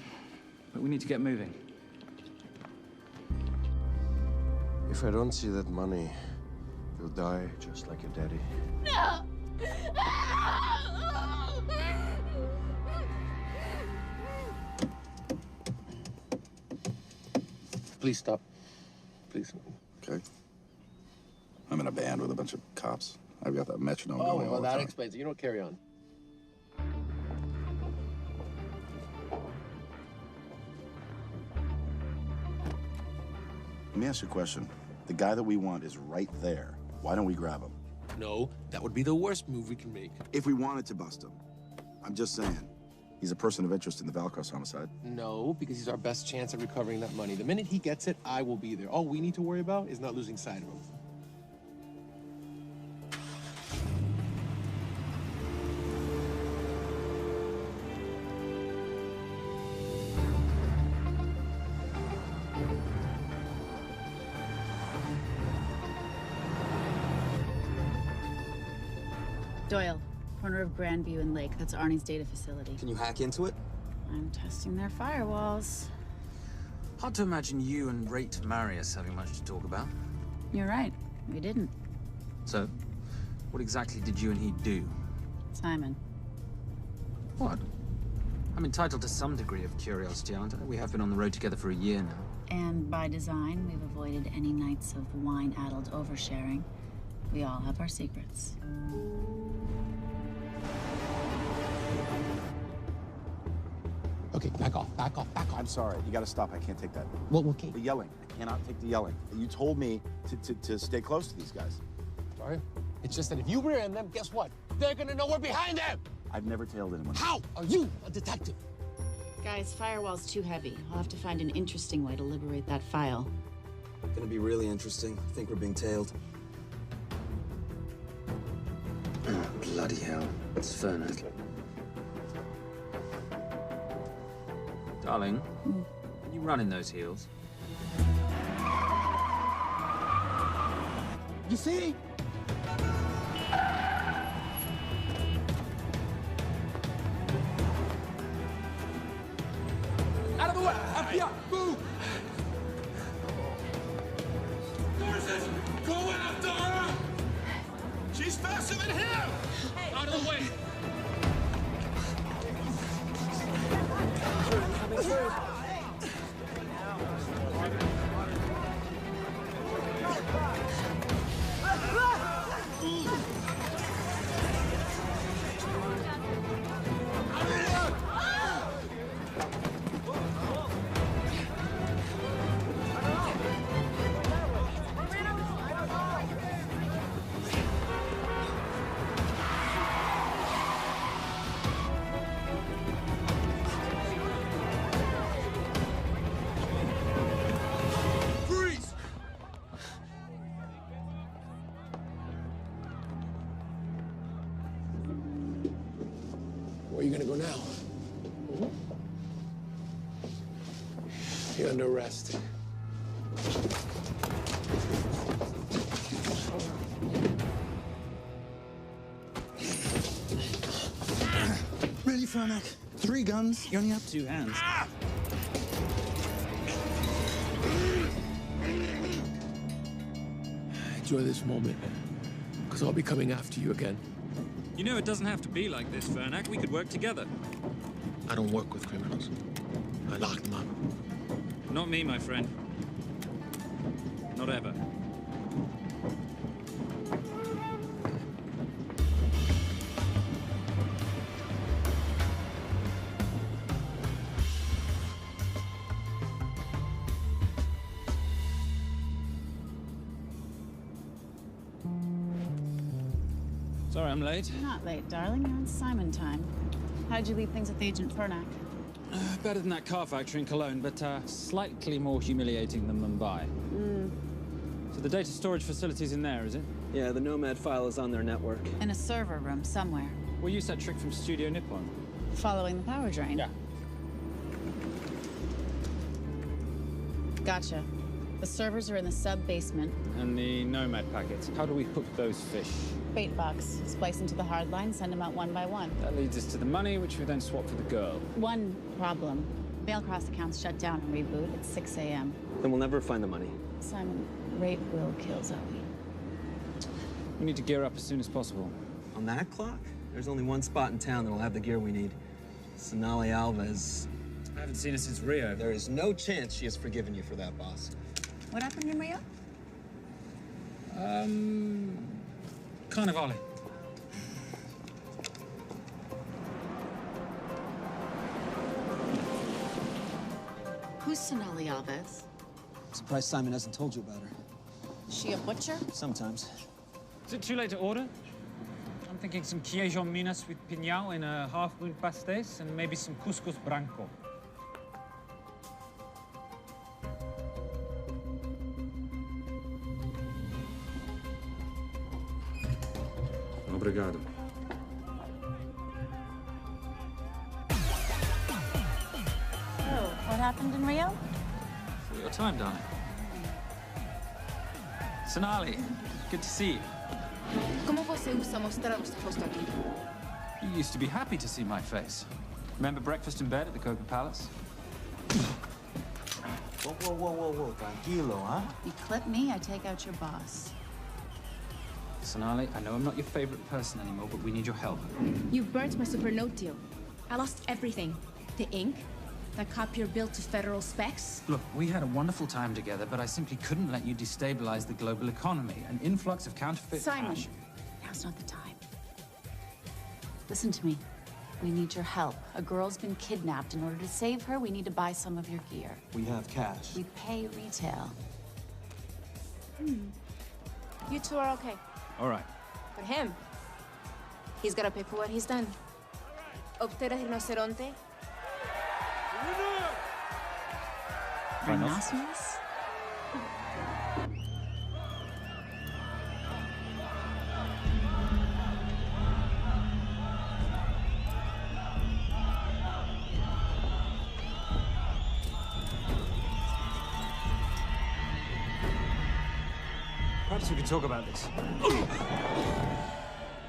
but we need to get moving. If I don't see that money, you'll die just like your daddy. No! Please stop. Please. Okay. I'm in a band with a bunch of cops. I've got that metronome Oh, going all well, the that time. explains it. You don't carry on. Let me ask you a question. The guy that we want is right there. Why don't we grab him? No, that would be the worst move we can make. If we wanted to bust him. I'm just saying. He's a person of interest in the Valcross homicide. No, because he's our best chance at recovering that money. The minute he gets it, I will be there. All we need to worry about is not losing sight of him. Doyle, corner of Grandview and Lake. That's Arnie's data facility. Can you hack into it? I'm testing their firewalls. Hard to imagine you and Rate Marius having much to talk about. You're right. We didn't. So, what exactly did you and he do? Simon. What? I'm entitled to some degree of curiosity, aren't I? We have been on the road together for a year now. And by design, we've avoided any nights of wine-addled oversharing. We all have our secrets. Okay, back off, back off, back off. I'm sorry, you gotta stop. I can't take that. Well, okay. The yelling. I cannot take the yelling. You told me to stay close to these guys. Sorry? It's just that if you rear end them, guess what? They're gonna know we're behind them! I've never tailed anyone. How are you a detective? Guys, firewall's too heavy. I'll have to find an interesting way to liberate that file. Gonna be really interesting. I think we're being tailed. Oh, bloody hell. It's Fernet. Darling, can you run in those heels? You see? Out of the way! Up here! Move! Horses! Go after her! She's faster than him! Out of the way! Coming through. Where are you gonna go now? You're under arrest. Really, Fernac? 3 guns? You only have 2 hands. Enjoy this moment, because I'll be coming after you again. You know, it doesn't have to be like this, Fernac. We could work together. I don't work with criminals. I lock them up. Not me, my friend. Not ever. Sorry I'm late. You're not late, darling. You're on Simon time. How'd you leave things with Agent Fernac? Better than that car factory in Cologne, but slightly more humiliating than Mumbai. So the data storage facility's in there, is it? Yeah, the Nomad file is on their network. In a server room somewhere. We'll use that trick from Studio Nippon. Following the power drain? Yeah. Gotcha. The servers are in the sub-basement. And the Nomad packets. How do we hook those fish? Bait box. Splice into the hard line, send them out one by one. That leads us to the money, which we then swap for the girl. One problem. Mailcross accounts shut down and reboot at 6 a.m. Then we'll never find the money. Simon, Rape will kill Zoe. We need to gear up as soon as possible. On that clock, there's only one spot in town that'll have the gear we need. Sonali Alves. I haven't seen her since Rio. There is no chance she has forgiven you for that, boss. What happened in Rio? Carnivale. Who's Sonali Alves? I'm surprised Simon hasn't told you about her. Is she a butcher? Sometimes. Is it too late to order? I'm thinking some queijo minas with piñao in a half-moon pastéis and maybe some couscous branco. Obrigado. Oh, what happened in Rio? For your time, darling. Sonali, good to see you. ¿Cómo você usa mostrar o seu rosto aqui? You used to be happy to see my face. Remember breakfast in bed at the Coca Palace? Whoa, whoa, whoa, whoa, whoa. Tranquilo, huh? You clip me, I take out your boss. Sonali, I know I'm not your favorite person anymore, but we need your help. You burnt my Supernote deal. I lost everything. The ink, that copier built to federal specs. Look, we had a wonderful time together, but I simply couldn't let you destabilize the global economy. An influx of counterfeit Simon, cash. now's not the time. Listen to me. We need your help. A girl's been kidnapped. In order to save her, we need to buy some of your gear. We have cash. We pay retail. You two are okay. All right. But him, he's gotta pay for what he's done. Obter el rinoceronte. Rhinoceros? Perhaps we could talk about this.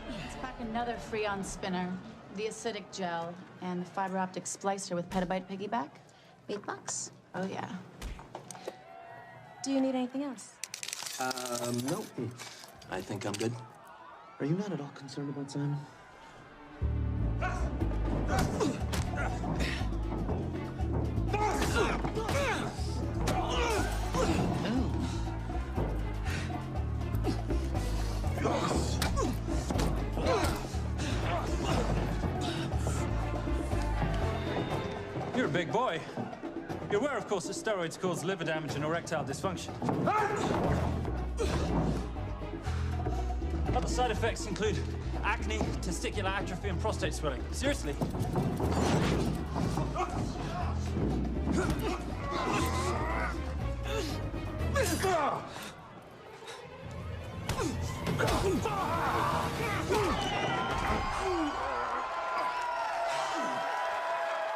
Let's pack another Freon spinner, the acidic gel, and the fiber optic splicer with petabyte piggyback. $8 bucks. Oh, yeah. Do you need anything else? No. I think I'm good. Are you not at all concerned about Simon? You're a big boy. You're aware, of course, that steroids cause liver damage and erectile dysfunction. Other side effects include acne, testicular atrophy, and prostate swelling. Seriously.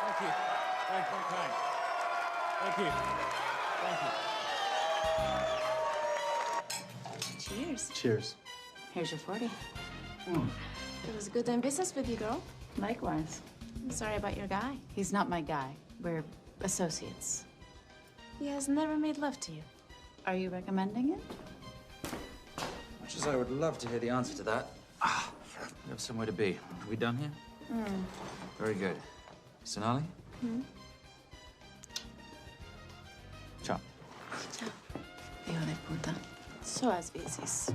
Thank you. Thank you. Thank you. Thank you. Cheers. Cheers. Here's your 40. It was good doing business with you, girl. Likewise. I'm sorry about your guy. He's not my guy. We're associates. He has never made love to you. Are you recommending it? Much as I would love to hear the answer to that. We have somewhere to be. Are we done here? Very good. Sonali? Ciao. Ciao. Hijo de puta. So as veces.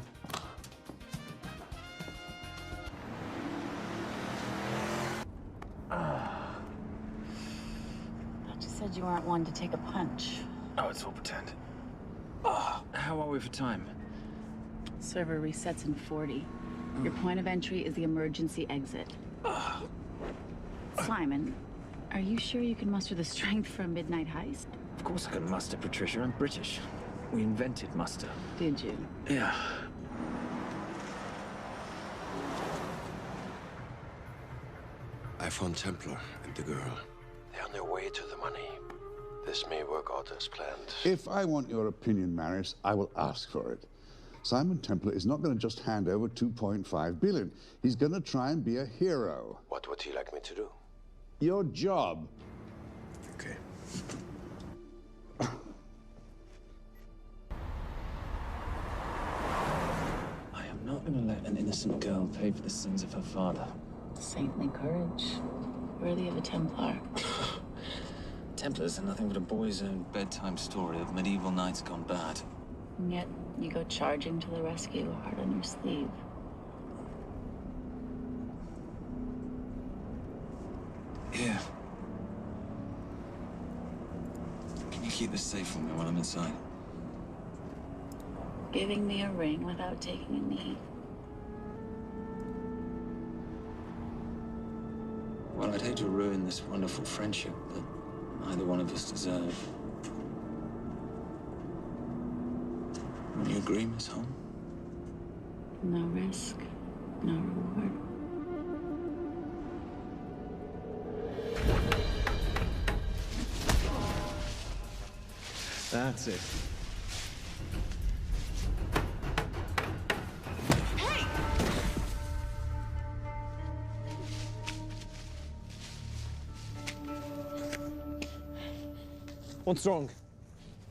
You said you weren't one to take a punch. Oh, it's all pretend. How are we for time? Server resets in 40. Your point of entry is the emergency exit. Simon, are you sure you can muster the strength for a midnight heist? Of course I can muster, Patricia. I'm British. We invented muster. Did you? Yeah. I found Templar and the girl. They're on their way to the money. This may work out as planned. If I want your opinion, Maris, I will ask for it. Simon Templar is not going to just hand over 2.5 billion. He's going to try and be a hero. What would he like me to do? Your job. Okay. I am not going to let an innocent girl pay for the sins of her father. Saintly courage. Worthy of a Templar. Templars are nothing but a boy's own bedtime story of medieval knights gone bad. And yet, you go charging to the rescue, heart on your sleeve. Here. Can you keep this safe for me while I'm inside? Giving me a ring without taking a knee. Well, I'd hate to ruin this wonderful friendship that neither one of us deserve. You agree, Miss Holmes? No risk, no reward. That's it. What's wrong?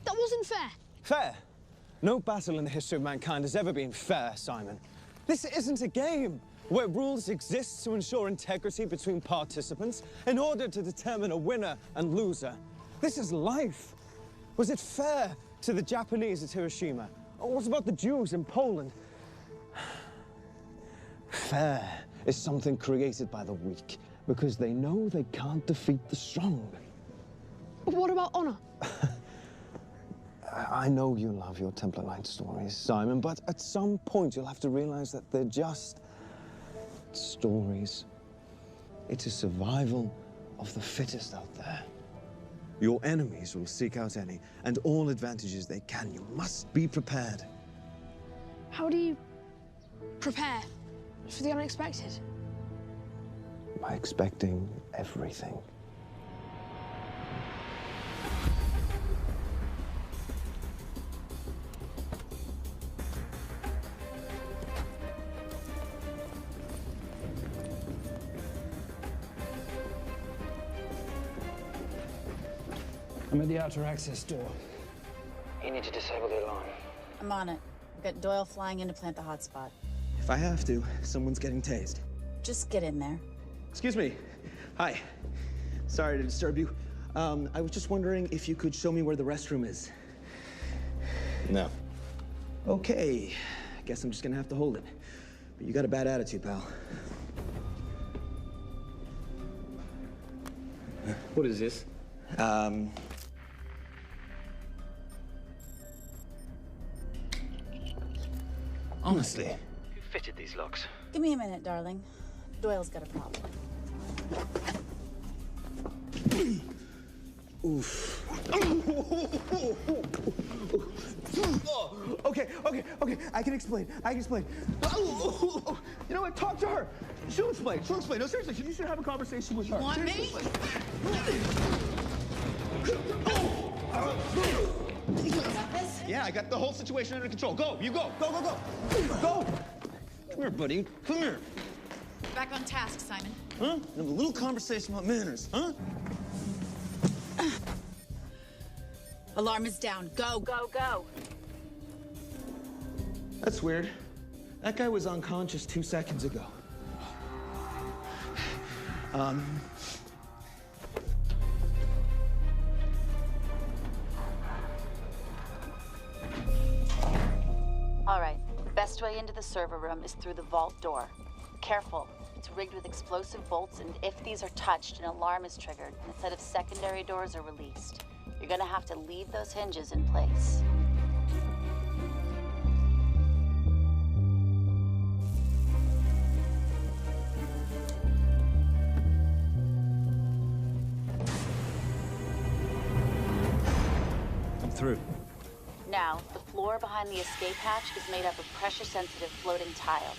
That wasn't fair. Fair? No battle in the history of mankind has ever been fair, Simon. This isn't a game where rules exist to ensure integrity between participants in order to determine a winner and loser. This is life. Was it fair to the Japanese at Hiroshima? Or what about the Jews in Poland? Fair is something created by the weak because they know they can't defeat the strong. But what about honor? I know you love your Templar Knight stories, Simon, but at some point you'll have to realize that they're just stories. It's a survival of the fittest out there. Your enemies will seek out any and all advantages they can. You must be prepared. How do you prepare for the unexpected? By expecting everything. I'm at the outer access door. You need to disable the alarm. I'm on it. I've got Doyle flying in to plant the hotspot. If I have to, someone's getting tased. Just get in there. Excuse me. Hi. Sorry to disturb you. I was just wondering if you could show me where the restroom is. No. Okay. Guess I'm just gonna have to hold it. But you got a bad attitude, pal. What is this? Honestly. Who fitted these locks? Give me a minute, darling. Doyle's got a problem. Oof. Okay. I can explain. You know what? Talk to her. She'll explain. No, seriously, you should have a conversation with her. You want me? You got this? Yeah, I got the whole situation under control. Go, you go. Go. Go. Come here, buddy. Come here. Back on task, Simon. Huh? Have a little conversation about manners, huh? Alarm is down. Go. That's weird. That guy was unconscious 2 seconds ago. All right. The best way into the server room is through the vault door. Careful. It's rigged with explosive bolts, and if these are touched, an alarm is triggered, and a set of secondary doors are released. You're gonna have to leave those hinges in place. I'm through. Now, the floor behind the escape hatch is made up of pressure-sensitive floating tiles.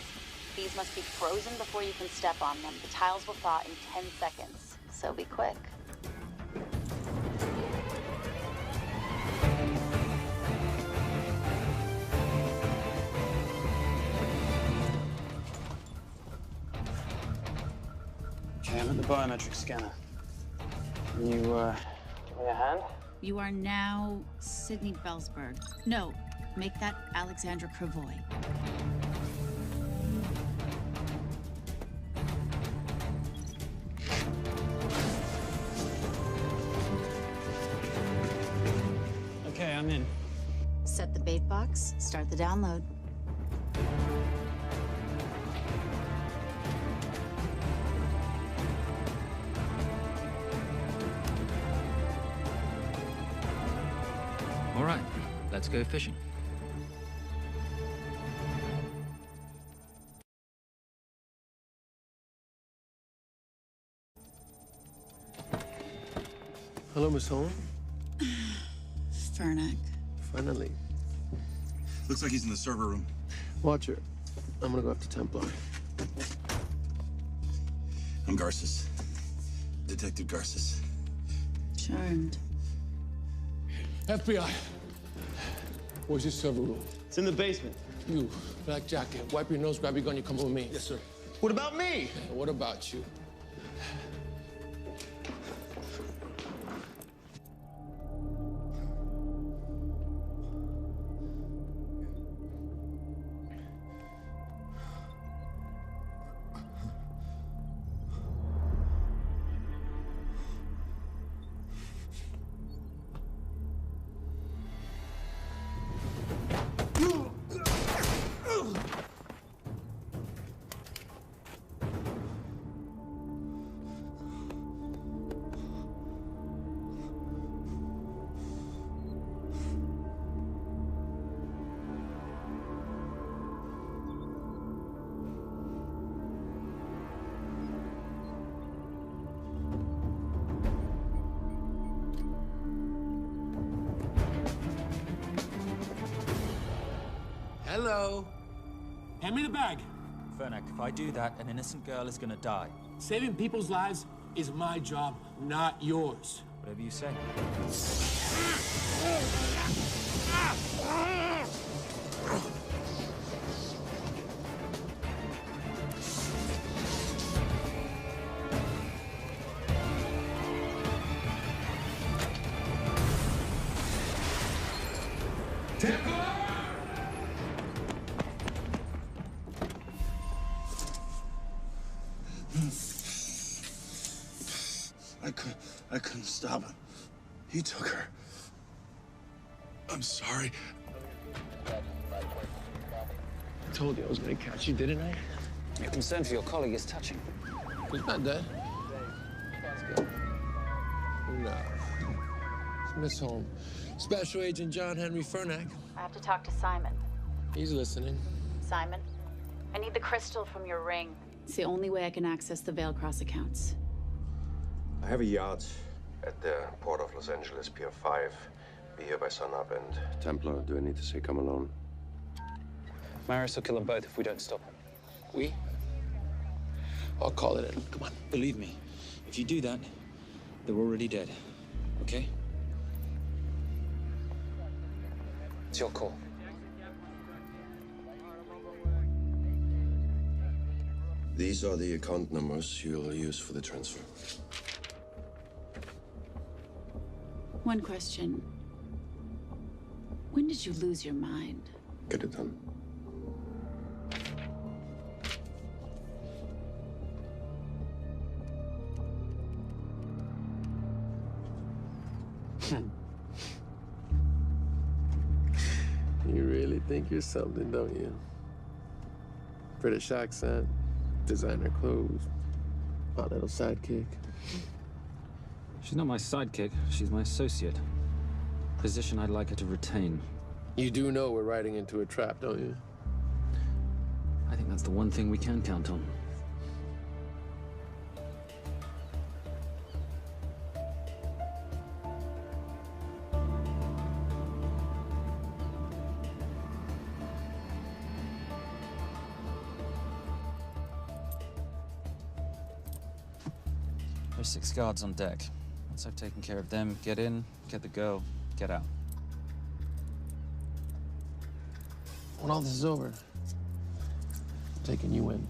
These must be frozen before you can step on them. The tiles will thaw in 10 seconds, so be quick. Okay, I'm at the biometric scanner. Can you, give me a hand? You are now Sydney Bellsberg. No, make that Alexandra Cravoy. Okay, I'm in. Set the bait box, start the download. All right, let's go fishing. Hello, Miss Holm. Fernac. Finally. Looks like he's in the server room. Watcher, I'm gonna go after Templar. I'm Garces. Detective Garces. Charmed. FBI. Where's your server room? It's in the basement. You, black jacket, wipe your nose, grab your gun, you come with me. Yes, sir. What about me? And what about you? Hello. Hand me the bag. Fernac, if I do that, an innocent girl is gonna die. Saving people's lives is my job, not yours. Whatever you say. I couldn't stop him. He took her. I'm sorry. I told you I was gonna catch you, didn't I? Your concern for your colleague is touching. He's not dead. Let's go. No. It's Miss Holm. Special Agent John Henry Fernac. I have to talk to Simon. He's listening. Simon, I need the crystal from your ring. It's the only way I can access the Veilcross accounts. I have a yacht at the port of Los Angeles, Pier 5. Be here by sunup, and Templar, do I need to say come alone? Maris will kill them both if we don't stop him. We? I'll call it in. Come on. Believe me, if you do that, they're already dead. Okay? It's your call. These are the account numbers you'll use for the transfer. One question. When did you lose your mind? Get it done. You really think you're something, don't you? British accent, designer clothes, my little sidekick. She's not my sidekick. She's my associate. Position I'd like her to retain. You do know we're riding into a trap, don't you? I think that's the one thing we can count on. There's 6 guards on deck. Once I've taken care of them, get in, get the girl, get out. When all this is over, I'm taking you in.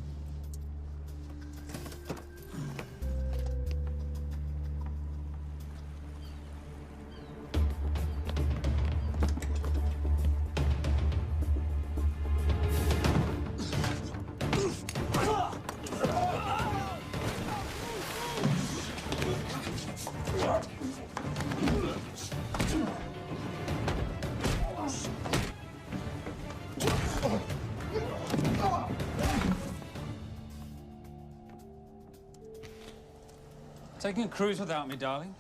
Taking a cruise without me, darling?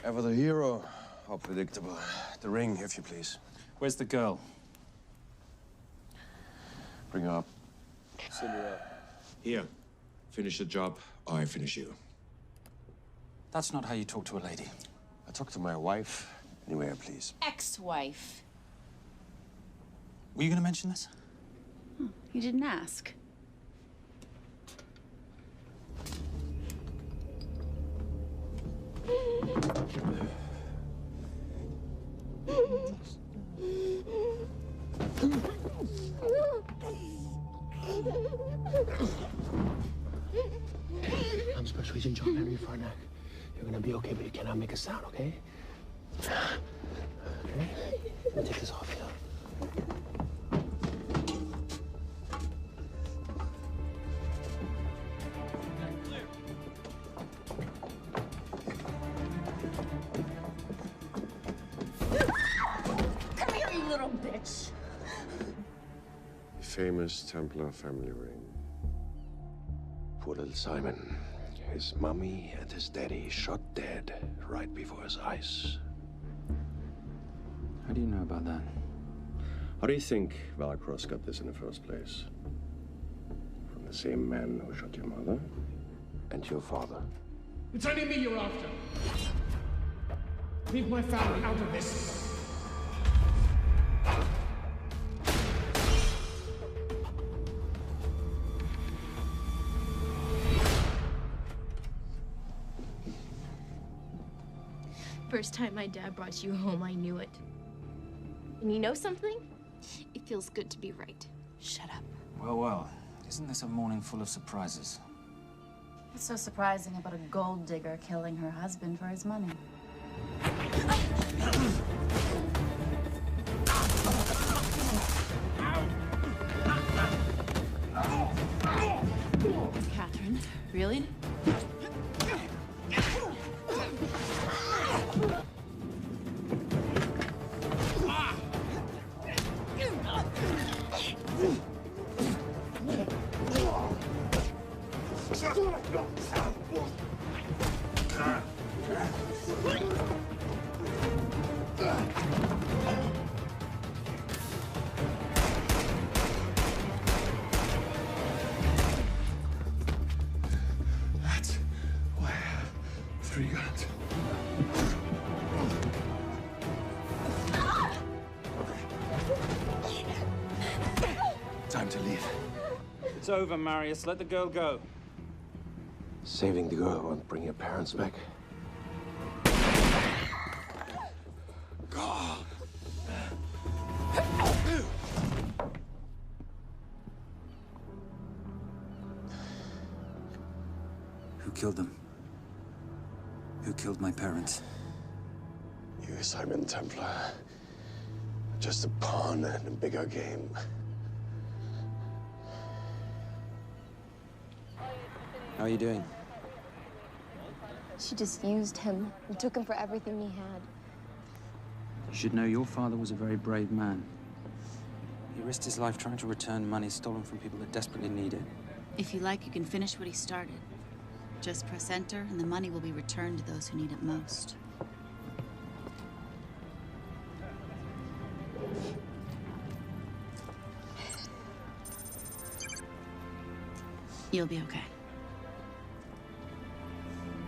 Ever the hero, how predictable. The ring, if you please. Where's the girl? Bring her up. Send her up. Here. Finish the job, or I finish you. That's not how you talk to a lady. I talk to my wife anywhere, please. Ex-wife. Were you going to mention this? You didn't ask. I'm Special Agent John Henry Farnack. You're gonna be okay, but you cannot make a sound, okay? Okay? Let me take this off you. Come here, you little bitch. Famous Templar family ring. Poor little Simon. His mummy and his daddy shot dead right before his eyes. How do you know about that? How do you think Valacross got this in the first place? From the same man who shot your mother and your father. It's only me you're after. Leave my family out of this. First time my dad brought you home, I knew it. And you know something? It feels good to be right. Shut up. Well, well. Isn't this a morning full of surprises? What's so surprising about a gold digger killing her husband for his money? Catherine, really? That's why I have 3 guns. Time to leave. It's over, Marius. Let the girl go. Saving the girl won't bring your parents back. God. Who killed them? Who killed my parents? You, Simon Templar. Just a pawn in a bigger game. How are you doing? She just used him and took him for everything he had. You should know your father was a very brave man. He risked his life trying to return money stolen from people that desperately need it. If you like, you can finish what he started. Just press enter, and the money will be returned to those who need it most. You'll be okay.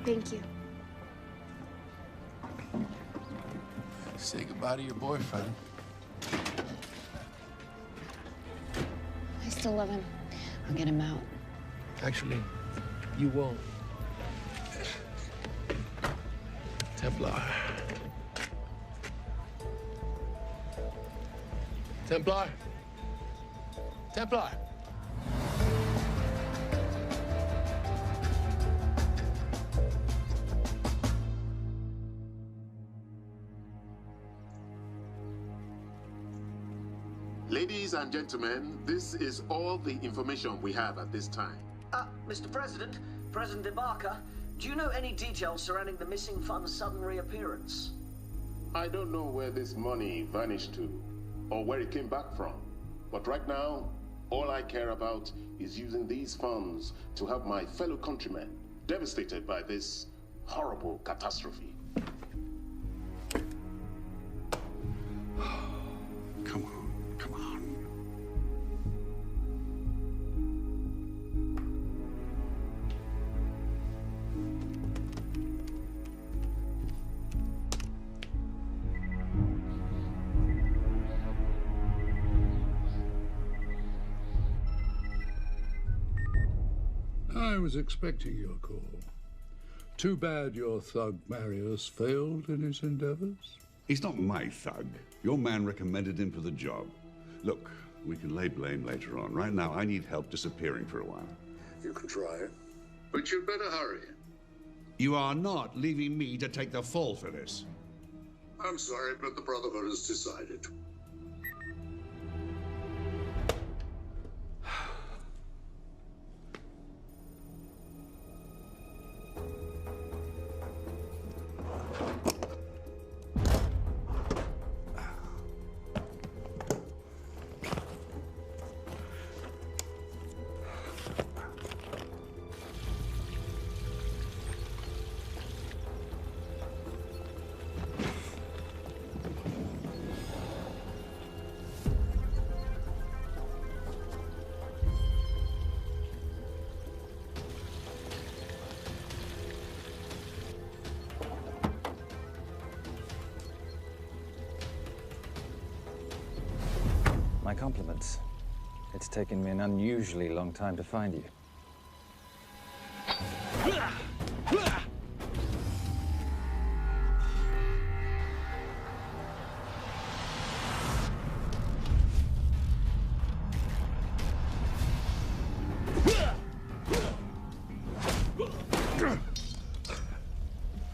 Thank you. Say goodbye to your boyfriend. I still love him. I'll get him out. Actually, you won't. Templar. Templar. Templar. Ladies and gentlemen, this is all the information we have at this time. Mr. President, President Ibaka, do you know any details surrounding the missing fund's sudden reappearance? I don't know where this money vanished to, or where it came back from. But right now, all I care about is using these funds to help my fellow countrymen devastated by this horrible catastrophe. Come on, come on. I was expecting your call. Too bad your thug Marius failed in his endeavors. He's not my thug. Your man recommended him for the job. Look, we can lay blame later on. Right now, I need help disappearing for a while. You can try, but you'd better hurry. You are not leaving me to take the fall for this. I'm sorry, but the Brotherhood has decided. My compliments. It's taken me an unusually long time to find you.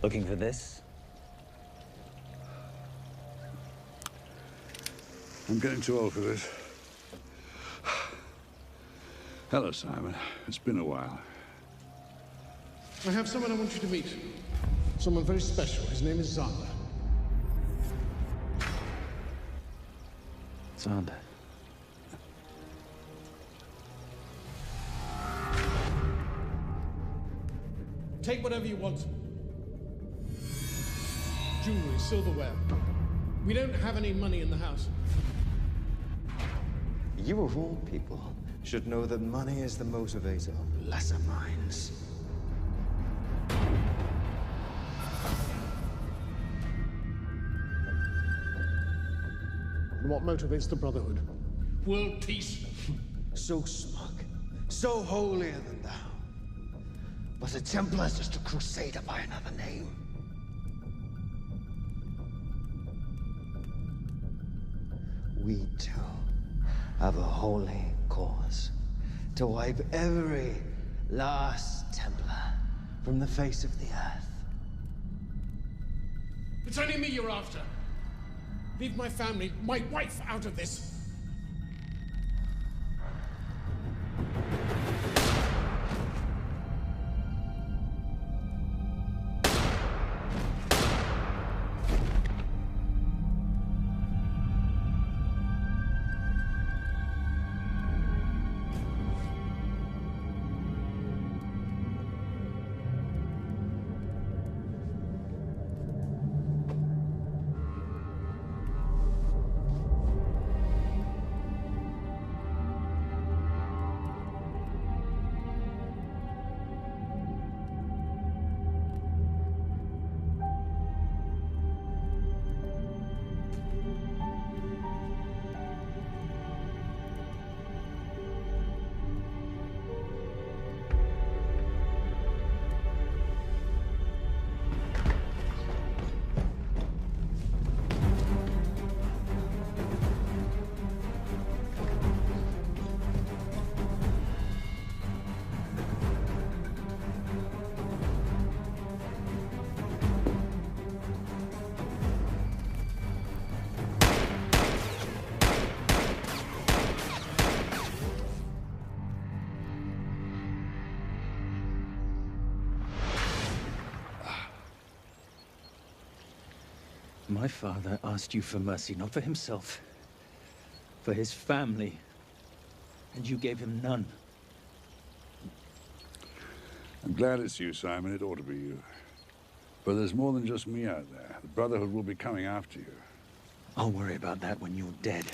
Looking for this? I'm getting too old for this. Hello, Simon. It's been a while. I have someone I want you to meet. Someone very special. His name is Zander. Zander. Take whatever you want. Jewelry, silverware. We don't have any money in the house. You of all people should know that money is the motivator of lesser minds. And what motivates the Brotherhood? World peace. So smug, so holier than thou. But the Templars just a crusader by another name. We too have a holy cause to wipe every last Templar from the face of the earth. It's only me you're after. Leave my family, my wife, out of this. My father asked you for mercy, not for himself, for his family, and you gave him none. I'm glad it's you, Simon. It ought to be you. But there's more than just me out there. The Brotherhood will be coming after you. I'll worry about that when you're dead.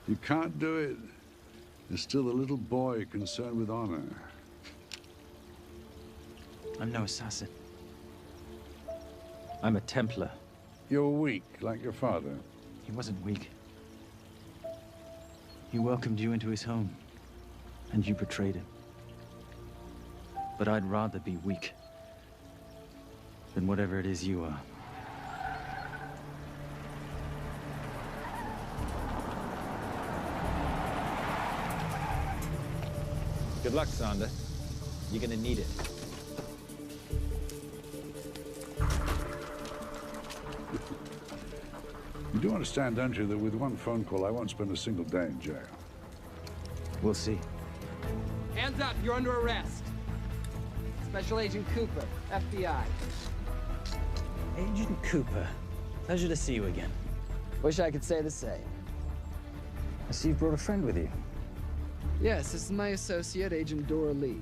You can't do it. There's still a little boy concerned with honor. I'm no assassin. I'm a Templar. You're weak, like your father. He wasn't weak. He welcomed you into his home, and you betrayed him. But I'd rather be weak than whatever it is you are. Good luck, Sander. You're gonna need it. You do understand, don't you, that with one phone call, I won't spend a single day in jail. We'll see. Hands up, you're under arrest. Special Agent Cooper, FBI. Agent Cooper, pleasure to see you again. Wish I could say the same. I see you've brought a friend with you. Yes, this is my associate, Agent Dora Lee.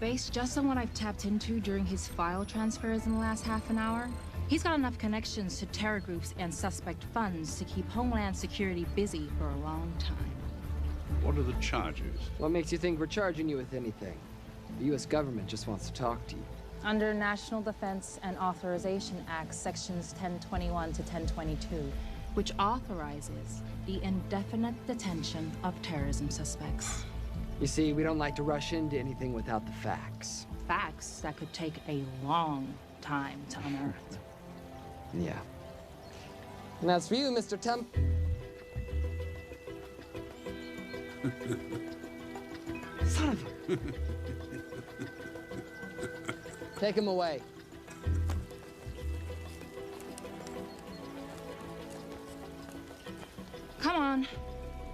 Based just on what I've tapped into during his file transfers in the last half an hour, he's got enough connections to terror groups and suspect funds to keep Homeland Security busy for a long time. What are the charges? What makes you think we're charging you with anything? The U.S. government just wants to talk to you. Under National Defense and Authorization Act, sections 1021 to 1022, which authorizes the indefinite detention of terrorism suspects. You see, we don't like to rush into anything without the facts. Facts that could take a long time to unearth. Yeah. And as for you, Mr. Temp... Son of a... Take him away. Come on.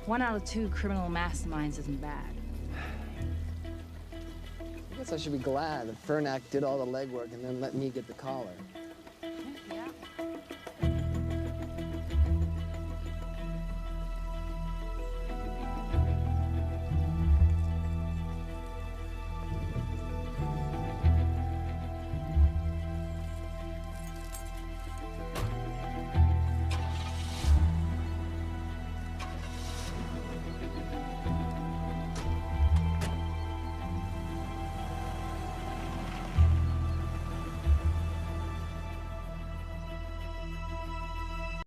1 out of 2 criminal masterminds isn't bad. I guess I should be glad that Fernak did all the legwork and then let me get the collar.